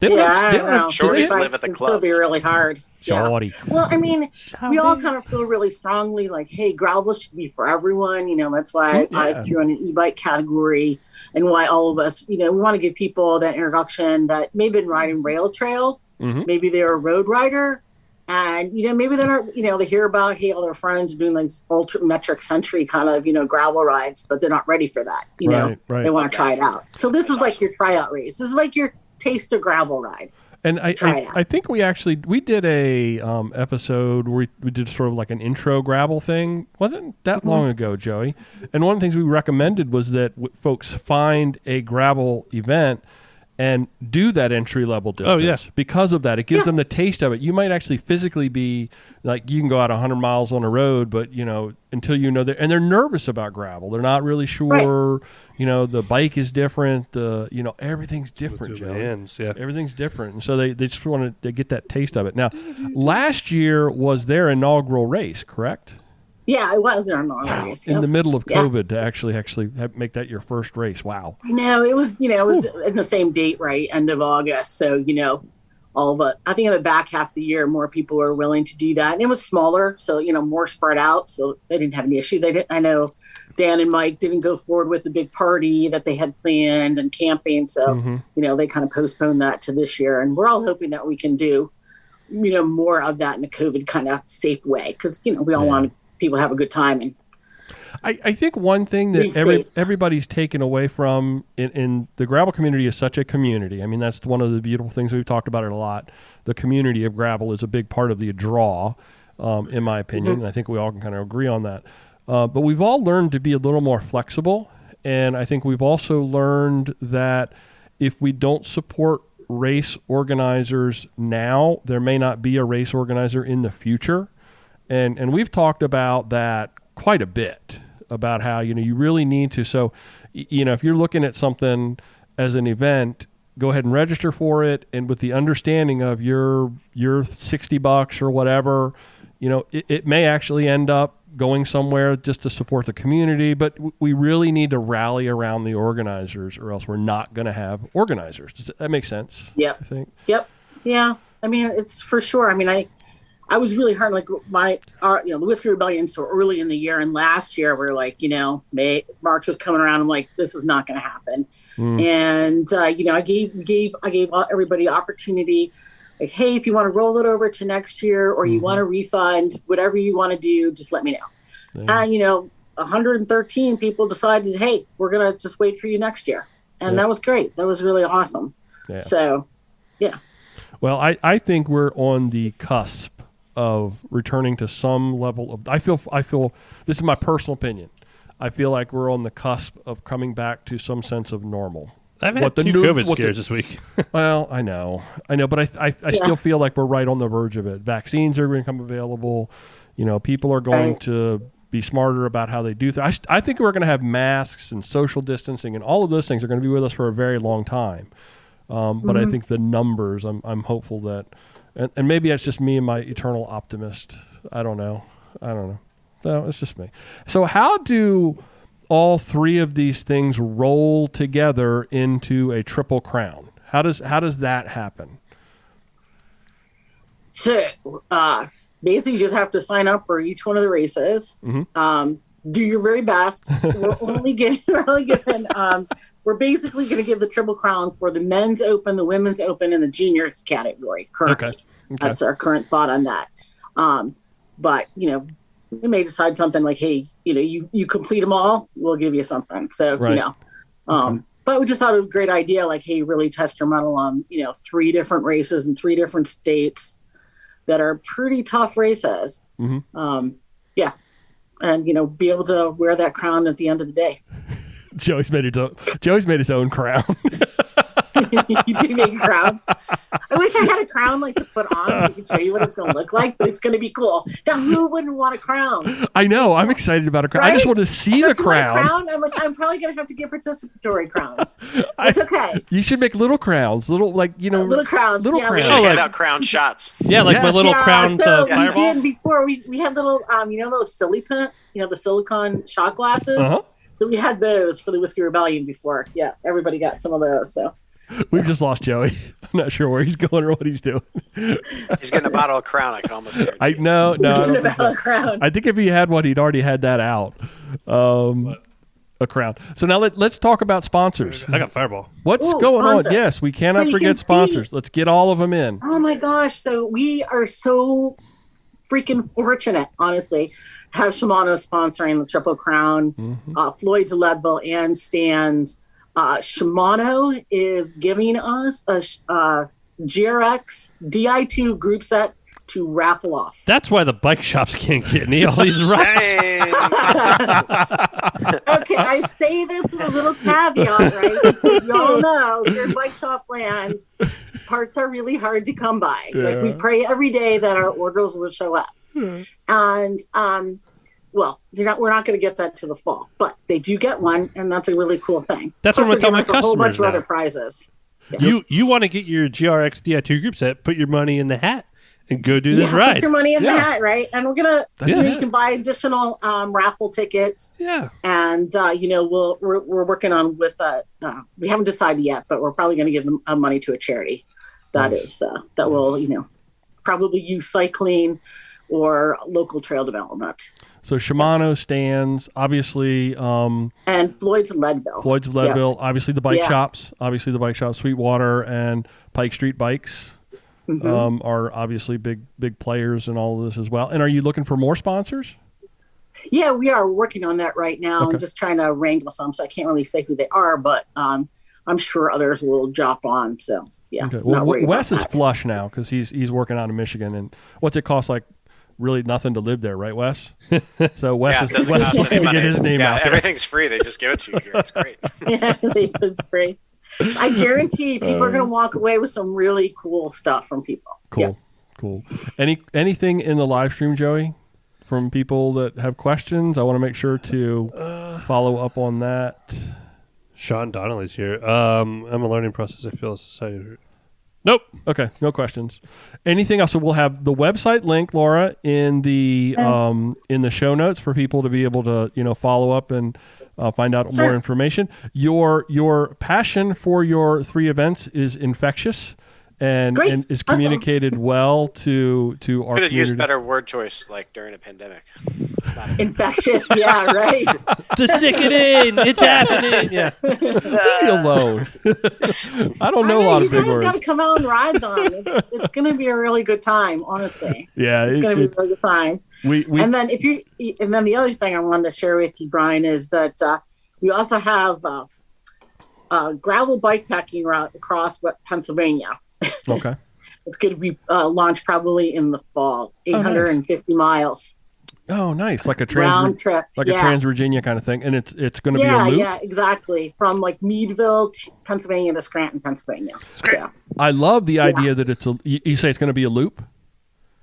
Shorties live at the club. Still be really hard. Shorty. Yeah. Well, I mean, we all kind of feel really strongly like, hey, gravel should be for everyone. That's why I threw in an e-bike category, and why all of us, we want to give people that introduction that may have been riding rail trail. Mm-hmm. Maybe they're a road rider. And, maybe they're not, they hear about, hey, all their friends are doing like ultra-metric century kind of, gravel rides, but they're not ready for that. They want to try it out. So this is like your tryout race. This is like your taste of gravel ride. And I think we did a episode where we did sort of like an intro gravel thing. Wasn't that long ago, Joey? And one of the things we recommended was that folks find a gravel event and do that entry-level distance. Oh, yeah. Because of that. It gives them the taste of it. You might actually physically be, like, you can go out 100 miles on a road, but, until and they're nervous about gravel. They're not really sure, the bike is different, everything's different, Joe. Everything's different. And so they just want to get that taste of it. Now, last year was their inaugural race, correct? Yeah, it was their inaugural race. In the middle of COVID to actually make that your first race. Wow. No, it was, it was in the same date, right? End of August. So, I think in the back half of the year, more people were willing to do that. And it was smaller. So, more spread out. So they didn't have any issue. I know Dan and Mike didn't go forward with the big party that they had planned and camping. So, they kind of postponed that to this year. And we're all hoping that we can do, more of that in a COVID kind of safe way. Because, we all want people have a good time. And I think one thing that everybody's taken away from in the gravel community is such a community. I mean, that's one of the beautiful things. We've talked about it a lot. The community of gravel is a big part of the draw, in my opinion. And I think we all can kind of agree on that. But we've all learned to be a little more flexible. And I think we've also learned that if we don't support race organizers now, there may not be a race organizer in the future. And we've talked about that quite a bit, about how, you really need to. So, if you're looking at something as an event, go ahead and register for it. And with the understanding of your $60 or whatever, it may actually end up going somewhere just to support the community. But we really need to rally around the organizers, or else we're not going to have organizers. Does that make sense? Yeah. I think. Yep. Yeah. I mean, it's for sure. I mean, I was really hard, like the Whiskey Rebellion so early in the year, and last year we were like, March was coming around. I'm like, this is not going to happen. And I gave everybody opportunity, like, hey, if you want to roll it over to next year, or you want to refund, whatever you want to do, just let me know. And 113 people decided, hey, we're gonna just wait for you next year, and that was great. That was really awesome. Yeah. So, yeah. Well, I think we're on the cusp of returning to some level of, I feel this is my personal opinion. I feel like we're on the cusp of coming back to some sense of normal. I've had two COVID scares this week. Well, I know, but I still feel like we're right on the verge of it. Vaccines are going to become available. People are going to be smarter about how they do things. I think we're going to have masks and social distancing, and all of those things are going to be with us for a very long time. But I think the numbers, I'm hopeful that, and maybe that's just me and my eternal optimist. I don't know. No, it's just me. So how do all three of these things roll together into a triple crown? How does that happen? So basically you just have to sign up for each one of the races. Do your very best. We're basically going to give the Triple Crown for the men's open, the women's open, and the juniors category currently. Okay. That's our current thought on that. But, we may decide something like, hey, you complete them all, we'll give you something. So, right. But we just thought it was a great idea, like, hey, really test your mettle on, 3 different races in 3 different states that are pretty tough races. Mm-hmm. And, be able to wear that crown at the end of the day. Joey's made his own crown. You do make a crown. I wish I had a crown like to put on so I could show you what it's going to look like, but it's going to be cool. Now, who wouldn't want a crown? I know. I'm excited about a crown. Right? I just want to see the crown. I'm probably going to have to get participatory crowns. It's okay. You should make little crowns, little crowns. Little Yeah, crowns. We should hand out crown shots. Yeah, like my little crowns so we fireball. did before. We had little, those silly pen, the silicone shot glasses. Uh-huh. So we had those for the Whiskey Rebellion before. Yeah, everybody got some of those. So We've just lost Joey. I'm not sure where he's going or what he's doing. He's getting a bottle of Crown. I can almost hear it. I no. I don't think so. a crown. I think if he had one, he'd already had that out. A crown. So now let's talk about sponsors. I got fireball. What's Ooh, going sponsor. on? Yes, we cannot So you forget can see- sponsors. Let's get all of them in. Oh my gosh! So we are so freaking fortunate, honestly, to have Shimano sponsoring the Triple Crown, Floyd's Leadville, and Stan's. Shimano is giving us a GRX Di2 group set to raffle off. That's why the bike shops can't get me all these rides. Hey. Okay, I say this with a little caveat, right? Because y'all know your bike shop land parts are really hard to come by. Like we pray every day that our orders will show up. And well, we're not going to get that to the fall, but they do get one, and that's a really cool thing. That's Plus, what I'm they're telling my giving us a whole bunch customers of now. other prizes. You want to get your GRX Di2 group set, put your money in the hat, and go do this ride. Put your money in the hat, right? And we're gonna. That's You it. can buy additional raffle tickets. Yeah. And we're working on with we haven't decided yet, but we're probably going to give them money to a charity that will probably use cycling or local trail development. So Shimano stands, obviously. And Floyd's Leadville. Obviously the bike Yeah. shops, Sweetwater and Pike Street Bikes are obviously big players in all of this as well. And are you looking for more sponsors? Yeah, we are working on that right now. Okay. I'm just trying to wrangle some, so I can't really say who they are, but I'm sure others will drop on. So yeah. Okay. not Well, worried Wes about is that. flush now because he's working out in Michigan, and what's it cost? Like really nothing to live there, right, Wes? So Wes Yeah, is it doesn't Wes cost is looking any to get money. his name Yeah, out there. everything's free. They just give it to you here. It's great. Yeah, it's great. I guarantee people are going to walk away with some really cool stuff from people. Cool. Anything in the live stream, Joey, from people that have questions? I want to make sure to follow up on that. Sean Donnelly's here. I'm a learning process. I feel a society. Nope. Okay, no questions. Anything else? So we'll have the website link, Laura, in the show notes for people to be able to follow up and find out more information. Your passion for your 3 events is infectious and Great. is Awesome. communicated well to our Could have community. used better word choice like during a pandemic. Infectious, yeah, right. The sickening. It's happening. Yeah. Leave me alone. I don't know a lot of big You guys got words. to come out and ride them. It's going to be a really good time, honestly. Yeah, It's going to be a really good time. we And then the other thing I wanted to share with you, Brian, is that we also have a gravel bikepacking route across Pennsylvania. okay. It's going to be launched probably in the fall, 850 miles Oh, nice, like a round trip. a Trans-Virginia kind of thing, and it's going to be a loop. Yeah, exactly. From like Meadville, Pennsylvania to Scranton, Pennsylvania. So, I love the idea that it's you say it's going to be a loop.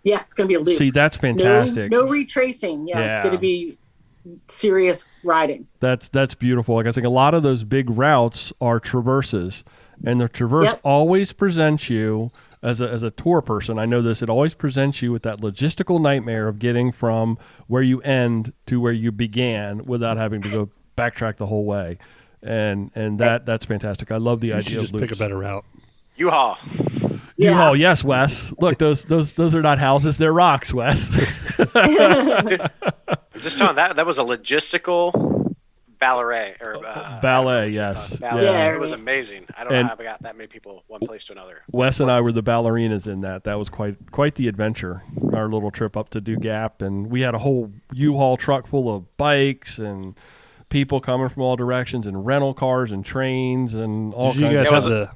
yeah, it's going to be a loop. See, that's fantastic. No retracing. Yeah, it's going to be serious riding. That's beautiful. Like I think a lot of those big routes are traverses, and the traverse always presents you as a tour person. I know this. It always presents you with that logistical nightmare of getting from where you end to where you began without having to go backtrack the whole way, and that's fantastic. I love the You idea should of just loops. pick a better route. U-Haul. U-Haul, yes, Wes. Look, those are not houses; they're rocks, Wes. Just telling that was a logistical ballet Ballet, yes. ballet. Yeah. It was amazing. I don't know how I got that many people one place to another. Wes and I were the ballerinas in that. That was quite the adventure. Our little trip up to Do Gap, and we had a whole U-Haul truck full of bikes and people coming from all directions, and rental cars and trains and all Did you kinds. guys of have the?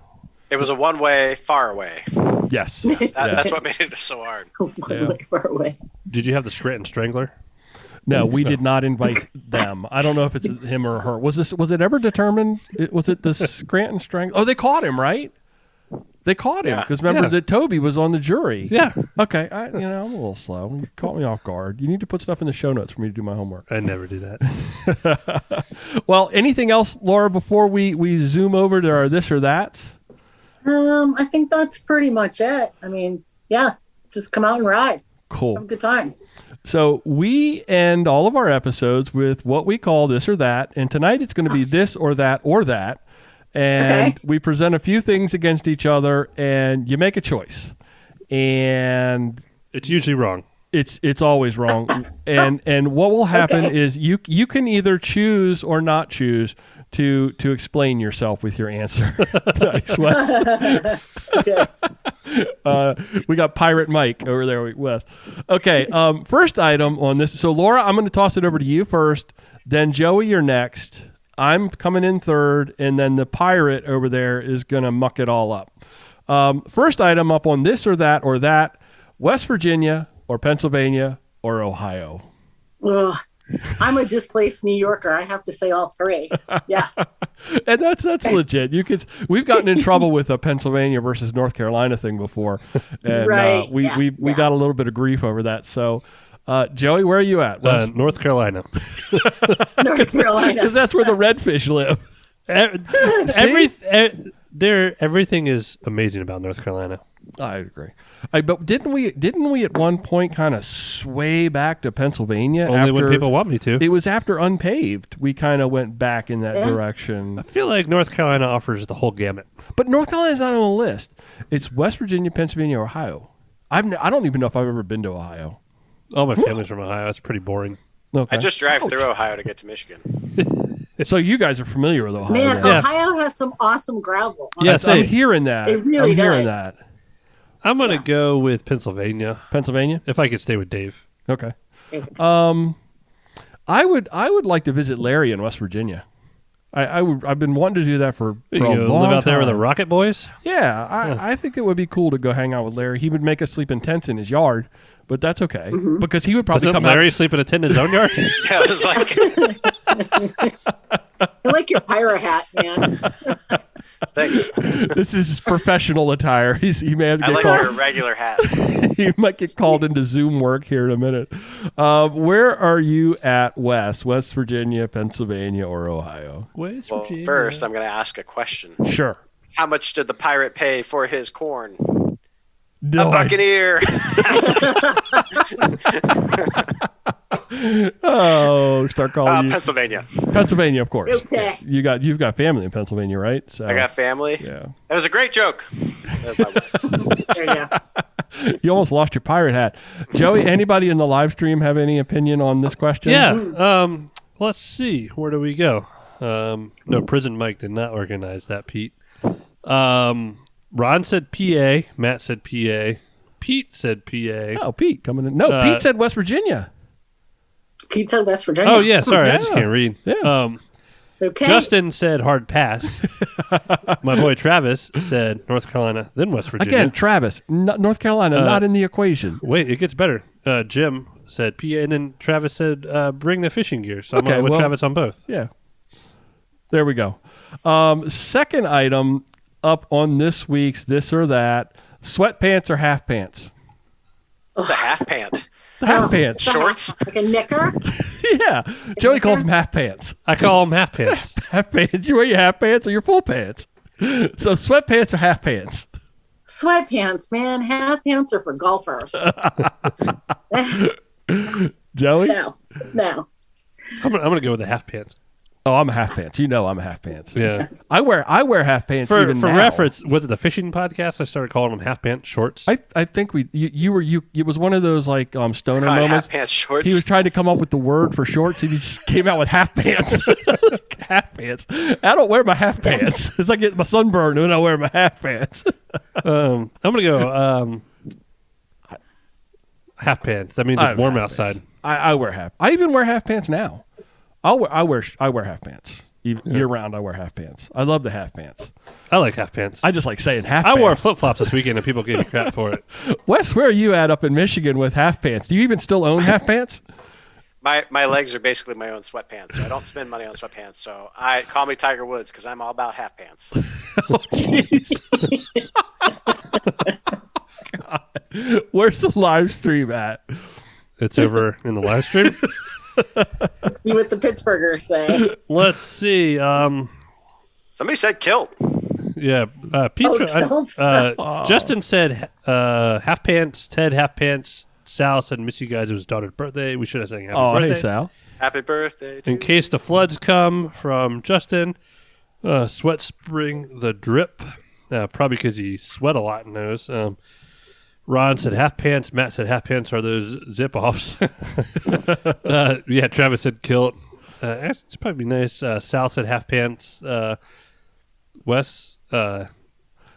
It was a one-way, far away. Yes, That's what made it so hard. Way far away. Did you have the Scranton Strangler? No, we did not invite them. I don't know if it's him or her. Was it ever determined? Was it the Scranton Strength? Oh, they caught him, right? They caught him because remember that Toby was on the jury. Yeah. Okay. I'm a little slow. You caught me off guard. You need to put stuff in the show notes for me to do my homework. I never do that. Well, anything else, Laura, before we zoom over to our this or that? I think that's pretty much it. I mean, yeah, just come out and ride. Cool. Have a good time. So we end all of our episodes with what we call this or that. And tonight it's going to be this or that or that. And we present a few things against each other, and you make a choice. And it's usually wrong. It's always wrong. and what will happen is you can either choose or not choose to explain yourself with your answer. Nice, Wes. We got Pirate Mike over there, Wes. Okay, first item on this. So Laura, I'm going to toss it over to you first. Then Joey, you're next. I'm coming in third, and then the pirate over there is going to muck it all up. First item up on this or that, West Virginia or Pennsylvania or Ohio. Ugh. I'm a displaced New Yorker. I have to say all three. Yeah. And that's legit. We've gotten in trouble with a Pennsylvania versus North Carolina thing before. And we got a little bit of grief over that. So Joey, where are you at? North Carolina. North Carolina. Because that's where the redfish live. Everything is amazing about North Carolina. I agree. But didn't we at one point kind of sway back to Pennsylvania? Only when people want me to. It was after unpaved. We kind of went back in that direction. I feel like North Carolina offers the whole gamut. But North Carolina's not on the list. It's West Virginia, Pennsylvania, Ohio. I don't even know if I've ever been to Ohio. All my family's from Ohio. It's pretty boring. Okay. I just drive through Ohio to get to Michigan. So you guys are familiar with Ohio. Man, Ohio has some awesome gravel. Yes, I'm hearing that. It really I'm hearing that. I'm going to go with Pennsylvania. Pennsylvania? If I could stay with Dave. Okay. I would like to visit Larry in West Virginia. I've been wanting to do that for a long time. Live out there with the Rocket Boys? Yeah, I think it would be cool to go hang out with Larry. He would make us sleep in tents in his yard, but that's okay because he would probably come Larry sleep in a tent in his own yard? Yeah, it was like I like your pirate hat, man. Thanks. This is professional attire. He may have to get your regular hat. He might get called into Zoom work here in a minute. Where are you at, West Virginia, Pennsylvania, or Ohio? West Virginia. First, I'm going to ask a question. Sure. How much did the pirate pay for his corn? No, a Buccaneer. Start calling you Pennsylvania. Pennsylvania, of course. Okay. You've got family in Pennsylvania, right? So I got family. Yeah. That was a great joke. There you go. You almost lost your pirate hat. Joey, anybody in the live stream have any opinion on this question? Yeah. Let's see. Where do we go? No, Prison Mike did not organize that, Pete. Ron said PA. Matt said PA. Pete said PA. Oh, Pete coming in. No, Pete said West Virginia. Pete said West Virginia. Oh, yeah. Sorry. I just can't read. Yeah. Okay. Justin said hard pass. My boy Travis said North Carolina, then West Virginia. Again, Travis, North Carolina, not in the equation. Wait, it gets better. Jim said PA, and then Travis said bring the fishing gear. So I'm going with Travis on both. Yeah. There we go. Second item up on this week's This or That, sweatpants or half pants? The half pant. The half pants. Shorts? Like a knicker? Yeah. Joey calls them half pants. I call them half pants. Half pants. You wear your half pants or your full pants? So sweatpants or half pants? Sweatpants, man. Half pants are for golfers. Joey? No. I'm gonna go with the half pants. Oh, I'm a half pants. You know I'm a half pants. Yeah. I wear half pants For even now. reference, was it the fishing podcast? I started calling them half pants shorts. I think it was one of those like stoner moments. Half pants shorts. He was trying to come up with the word for shorts and he just came out with half pants. Half pants. I don't wear my half pants. It's like getting my sunburn when I wear my half pants. I'm gonna go half pants. That means it's warm outside. I wear half. I even wear half pants now. I wear half pants. Year round, I wear half pants. I love the half pants. I like half pants. I just like saying half I pants. wore flip-flops this weekend and people gave me crap for it. Wes, where are you at up in Michigan with half pants? Do you even still own half pants? My legs are basically my own sweatpants, so I don't spend money on sweatpants. So I call me Tiger Woods because I'm all about half pants. Oh, jeez. God. Where's the live stream at? It's over in the live stream. Let's see what the Pittsburghers say. Let's see. Somebody said kilt. Yeah, Pete. Kilt? Justin said half pants. Ted half pants. Sal said miss you guys. It was his daughter's birthday. We should have sang happy birthday. Hey, Sal. Happy birthday. In case the floods come, from Justin. Sweat spring the drip. Probably because he sweat a lot in those. Ron said half pants. Matt said half pants are those zip offs. Yeah, Travis said kilt. It's probably nice. Sal said half pants. Wes.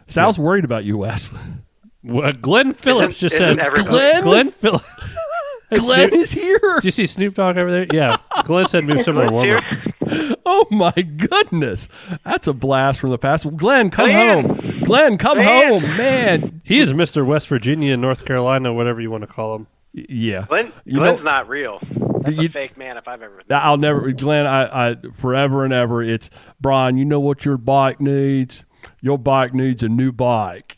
Sal's worried about you, Wes. Glenn Phillips just isn't said. everybody- Glenn Phillips. Glenn is here. Did you see Snoop Dogg over there? Yeah. Glenn said move somewhere Let's warmer. hear- Oh my goodness, that's a blast from the past. Well, Glenn, come Glenn! home. Glenn, come Glenn! home, man. He is Mr. West Virginia, North Carolina, whatever you want to call him. Yeah, Glenn's not real. That's You- a fake man if I've ever. I'll never, Glenn. I forever and ever. It's Brian. You know what your bike needs? Your bike needs a new bike.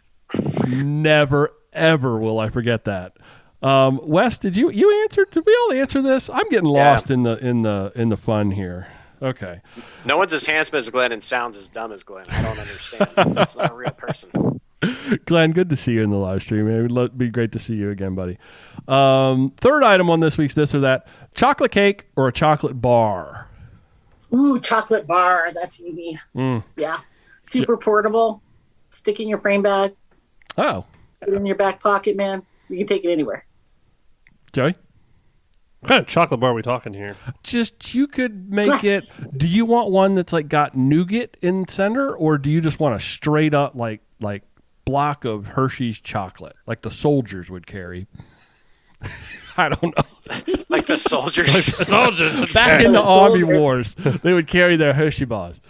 Never ever will I forget that. Wes, did you answer? Did we all answer this? I'm getting lost in the fun here. Okay. No one's as handsome as Glenn and sounds as dumb as Glenn. I don't understand. That's not a real person. Glenn, good to see you in the live stream. It would be great to see you again, buddy. Third item on this week's This or That: chocolate cake or a chocolate bar? Ooh, chocolate bar. That's easy. Yeah. Super portable. Stick in your frame bag. Oh, Put it in your back pocket, man. You can take it anywhere. Joey? What kind of chocolate bar are we talking here? Just you could make it. Do you want one that's like got nougat in center, or do you just want a straight up like block of Hershey's chocolate, like the soldiers would carry? I don't know. Like the soldiers. Soldiers. Back in the The Army soldiers. Wars, they would carry their Hershey bars.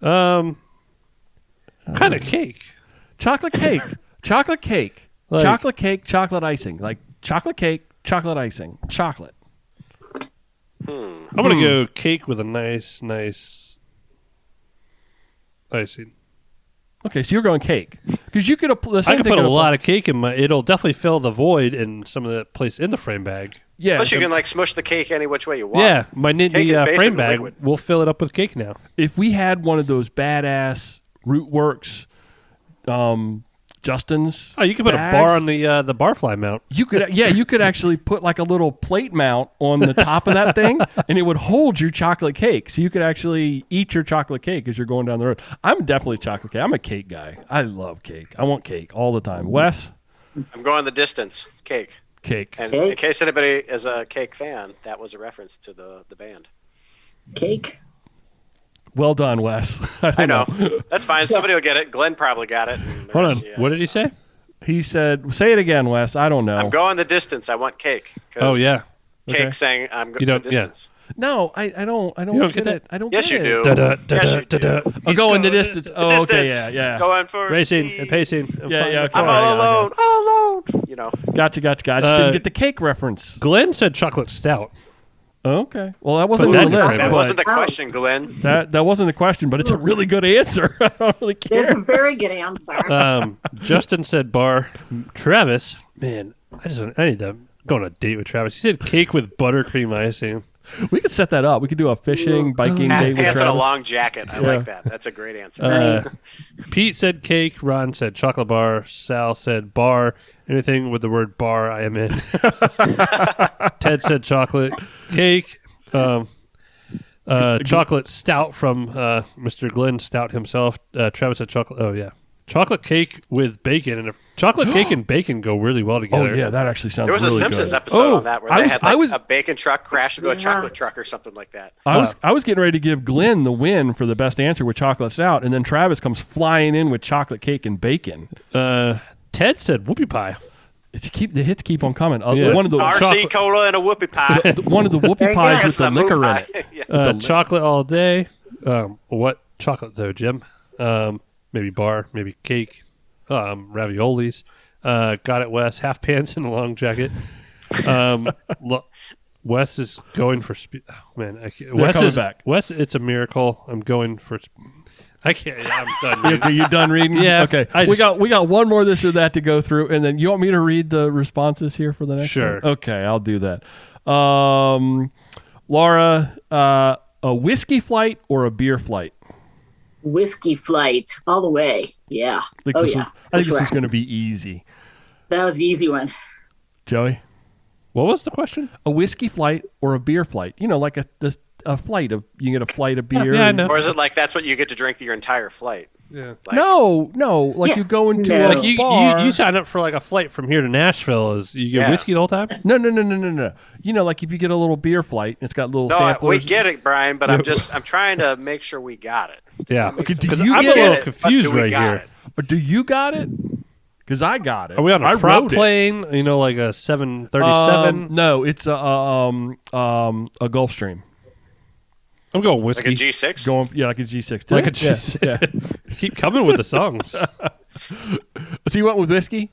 Kind of cake. Chocolate cake, chocolate cake, Like- chocolate cake, chocolate icing, like chocolate cake, chocolate icing, chocolate. I'm gonna go cake with a nice icing. Okay, so you're going cake because you could. The same I could thing put a could lot of cake in my. It'll definitely fill the void in some of the place in the frame bag. Yeah, Plus, you so can like smush the cake any which way you want. Yeah, my Cake is Nittany basically frame bag liquid. will fill it up with cake now. if we had one of those badass Rootworks, Justin's. Oh, you could put bags, a bar on the barfly mount. You could, yeah, you could actually put like a little plate mount on the top of that thing, and it would hold your chocolate cake. So you could actually eat your chocolate cake as you're going down the road. I'm definitely chocolate cake. I'm a cake guy. I love cake. I want cake all the time. Wes, I'm going the distance. Cake. cake. And Cake? in case anybody is a cake fan, that was a reference to the band. Cake. Well done, Wes. I know. That's fine. Somebody will get it. Glenn probably got it. and the Hold on. rest, yeah. What did he say? He said, "Say it again, Wes." I don't know. I'm going the distance. I want cake. 'Cause Oh yeah. Cake Okay. saying I'm You going don't- the yeah. distance. No, I don't. I don't, You don't get get it. I don't Yes, get you it. do. Da-da, Yes, you da-da. do. I'm going the distance. Oh, The okay, distance. yeah. Going for Racing speed. and pacing. I'm Yeah, fine. yeah, okay. I'm Yeah, all yeah, alone. All alone. You know. Gotcha. I just didn't get the cake reference. Glenn said chocolate stout. Okay. Well, that wasn't Put that on the in your list. frame. That but wasn't the Ouch. question, Glenn. that wasn't the question, but it's a really good answer. I don't really It's care. a very good answer. Justin said bar. Travis, man, I need to go on a date with Travis. He said cake with buttercream icing. We could set that up. We could do a fishing, biking date with Pants and a Travis. long jacket. I like that. That's a great answer. Nice. Pete said cake. Ron said chocolate bar. Sal said bar. Anything with the word bar, I am in. Ted said chocolate cake. Chocolate stout from Mr. Glenn Stout himself. Travis said chocolate. Oh yeah, chocolate cake with bacon, and chocolate cake and bacon go really well Oh together. yeah, that actually sounds There was really a Simpsons good. episode on that where I they was- had I like was- a bacon truck crash into a Yeah. chocolate truck or something like that. I was getting ready to give Glenn the win for the best answer with chocolate stout, and then Travis comes flying in with chocolate cake and bacon. Ted said whoopie pie. The hits keep on coming. Yeah. One of the RC cola and a whoopie pie. one of the whoopie Very pies good. with the Some liquor in pie. it. Yeah. Chocolate all day. What chocolate though, Jim? Maybe bar, maybe cake, raviolis. Got it, Wes. Half pants and a long jacket. Wes is going for speed. Oh, man, They're coming back. Wes, it's a miracle. I'm going for. I can't. I'm done. Okay, you done reading? Yeah. Okay. We got one more this or that to go through, and then you want me to read the responses here for the next Sure. one? Okay, I'll do that. Laura, a whiskey flight or a beer flight? Whiskey flight all the way. Yeah. I think this is going to be easy. That was the easy one. Joey? What was the question? A whiskey flight or a beer flight? You know, like a flight of, you get a flight of beer. Yeah, I know. Or is it like that's what you get to drink your entire flight? Yeah. Like, No, like you go into a Like bar. you sign up for like a flight from here to Nashville. Is you get whiskey the whole time? No. You know, like if you get a little beer flight, it's got little no, samplers. we get it, Brian, but I'm trying to make sure we got it. Yeah. Okay, do 'Cause you I'm a get little it? confused But do we right got here. it? Or do you got it? Because I got it. Are we on I a prop wrote it. plane? You know, like a 737. No, it's a Gulfstream. I'm going Like whiskey. a G6? Going, like a G6. Like a Yeah, G6. Yeah. Keep coming with the songs. So you went with whiskey?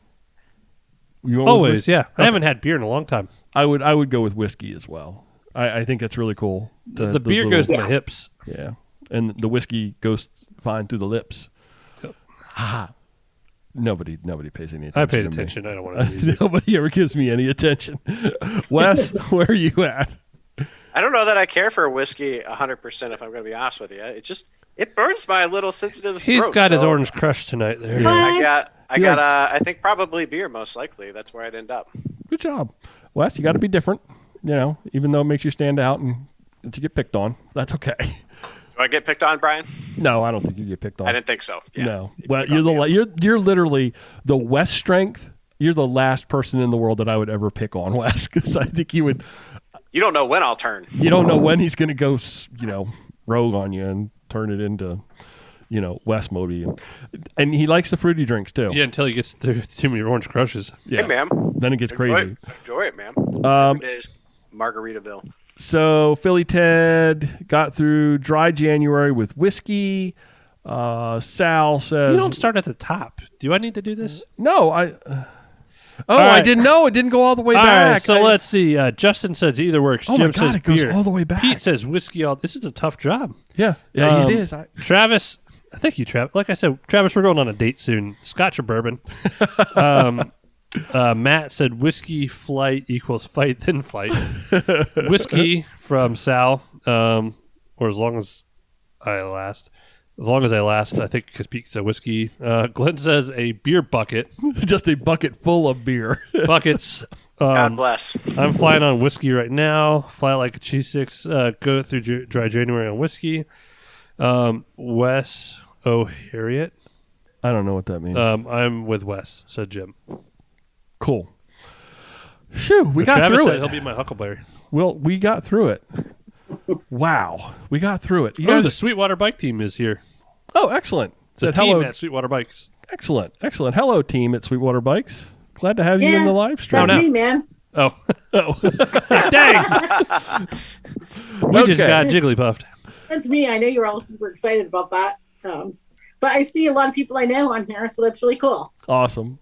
You went with Always, whiskey? yeah. Okay. I haven't had beer in a long time. I would go with whiskey as well. I think that's really cool. The beer goes to my hips. Yeah, and the whiskey goes fine through the lips. Yep. Nobody pays any attention. I paid to me. attention. I don't want to. Nobody ever gives me any attention. Wes, where are you at? I don't know that I care for a whiskey 100%, if I'm going to be honest with you. It burns my little sensitive He's throat. got his so orange crush tonight there. What? I think probably beer, most likely. That's where I'd end up. Good job, Wes. You got to be different. You know, even though it makes you stand out and you get picked on, that's okay. Do I get picked on, Brian? No, I don't think you get picked on. I didn't think so. Yeah. No. Well, you're literally the Wes strength. You're the last person in the world that I would ever pick on, Wes, because I think you would. You don't know when I'll turn. You don't know when he's going to go, rogue on you and turn it into, Wes mode. And he likes the fruity drinks too. Yeah, until he gets through too many orange crushes. Yeah. Hey, ma'am. Then it gets crazy. Enjoy it, ma'am. Every day is Margaritaville. So Philly Ted got through dry January with whiskey. Sal says, You don't start at the top. Do I need to do this? No, I right. didn't know. It didn't go all the way All back. right, so let's see. Justin says either works. Oh Jim my God, says it goes beer. all the way back. Pete says whiskey. This is a tough job. Yeah, Um, it is. Travis, thank you, Travis. Like I said, Travis, we're going on a date soon. Scotch or bourbon? Matt said whiskey flight equals fight then flight. Whiskey from Sal, or as long as I last. As long as I last, I think, because Pete said whiskey. Glenn says a beer bucket. Just a bucket full of beer. Buckets. God bless. I'm flying on whiskey right now. Fly like a G6. Go through dry January on whiskey. Wes O'Harriet. I don't know what that means. I'm with Wes, said Jim. Cool. Shoo, we got Travis through said it. he'll be my huckleberry. Well, we got through it. Wow, we got through it. You Oh, guys- the Sweetwater Bike Team is here. Oh, excellent. The Said team hello. at Sweetwater Bikes. Excellent. Hello, team at Sweetwater Bikes. Glad to have you in the live stream. That's no. me, man. Oh, Oh. dang! We just Okay. got jigglypuffed. That's me. I know you're all super excited about that. But I see a lot of people I know on here, so that's really cool. Awesome.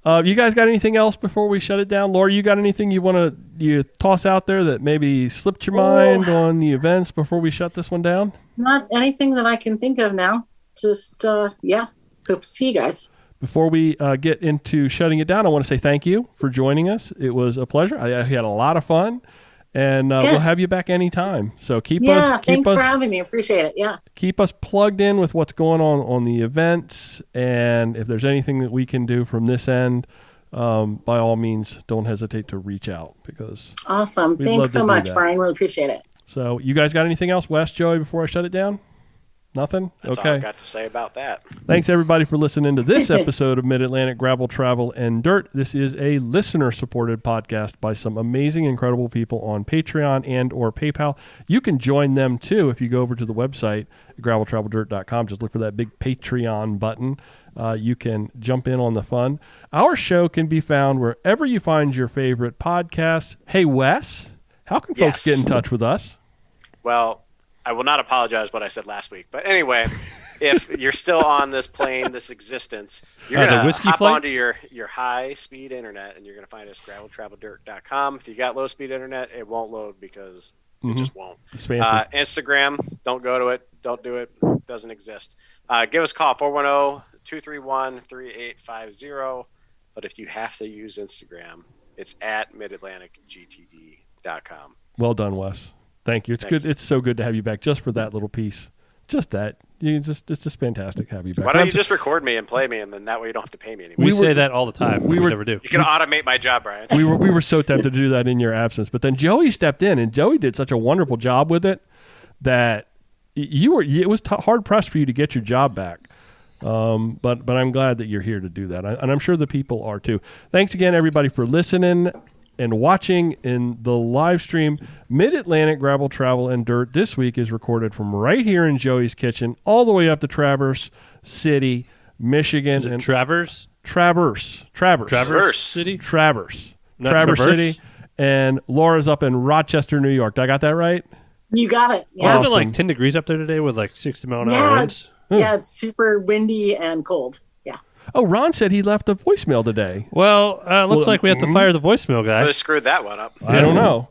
You guys got anything else before we shut it down? Laura, you got anything you toss out there that maybe slipped your mind on the events before we shut this one down? Not anything that I can think of now. Just, hope to see you guys. Before we get into shutting it down, I want to say thank you for joining us. It was a pleasure. I had a lot of fun, and we'll have you back anytime. So keep Thanks for having me. Appreciate it. Yeah. keep us plugged in with what's going on the events, and if there's anything that we can do from this end, by all means, don't hesitate to reach out because. Awesome. We'd love Thanks to so do much, that. Brian. Really appreciate it. So you guys got anything else, Wes, Joey, before I shut it down? Nothing? That's all Okay. I've got to say about that. Thanks, everybody, for listening to this episode of Mid-Atlantic Gravel, Travel, and Dirt. This is a listener-supported podcast by some amazing, incredible people on Patreon and or PayPal. You can join them, too, if you go over to the website, graveltraveldirt.com. Just look for that big Patreon button. You can jump in on the fun. Our show can be found wherever you find your favorite podcasts. Hey, Wes, how can folks Yes. get in touch with us? Well, I will not apologize what I said last week. But anyway, if you're still on this plane, this existence, you're The going to whiskey hop flight? onto your high-speed internet, and you're going to find us graveltraveldirt.com. If you got low-speed internet, it won't load because it just won't. It's fancy. Instagram, don't go to it. Don't do it. Doesn't exist. Give us a call, 410-231-3850. But if you have to use Instagram, it's at midatlanticgtd.com. Well done, Wes. Thank you. It's Thanks. good. It's so good to have you back just for that little piece. Just that. It's just fantastic to have you back. Why don't you just record me and play me, and then that way you don't have to pay me anymore. We say that all the time. We never do. You can automate my job, Brian. we were so tempted to do that in your absence, but then Joey stepped in, and Joey did such a wonderful job with it that it was hard pressed for you to get your job back. But I'm glad that you're here to do that, and I'm sure the people are too. Thanks again, everybody, for listening and watching in the live stream. Mid-Atlantic Gravel, Travel, and Dirt this week is recorded from right here in Joey's kitchen, all the way up to Traverse City, Michigan. Is it and Traverse Traverse City? Traverse Not Traverse? City. And Laura's up in Rochester, New York. Did I got that right? You got it. Yeah. Wasn't it Awesome. like 10 degrees up there today with like 60-mile-an-hour Yeah, winds? it's super windy and cold. Yeah. Oh, Ron said he left a voicemail today. Well, looks like we have to fire the voicemail I guy. just screwed that one up. I don't know.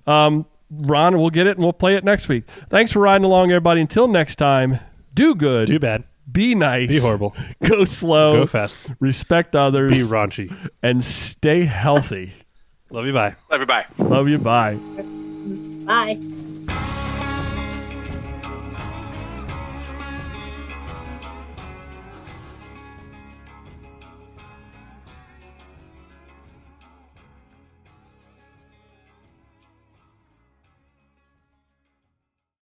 Ron, we'll get it and we'll play it next week. Thanks for riding along, everybody. Until next time, do good. Too bad. Be nice. Be horrible. Go slow. Go fast. Respect others. Be raunchy. And stay healthy. Love you. Bye. Love you. Bye. Love you. Bye. Bye.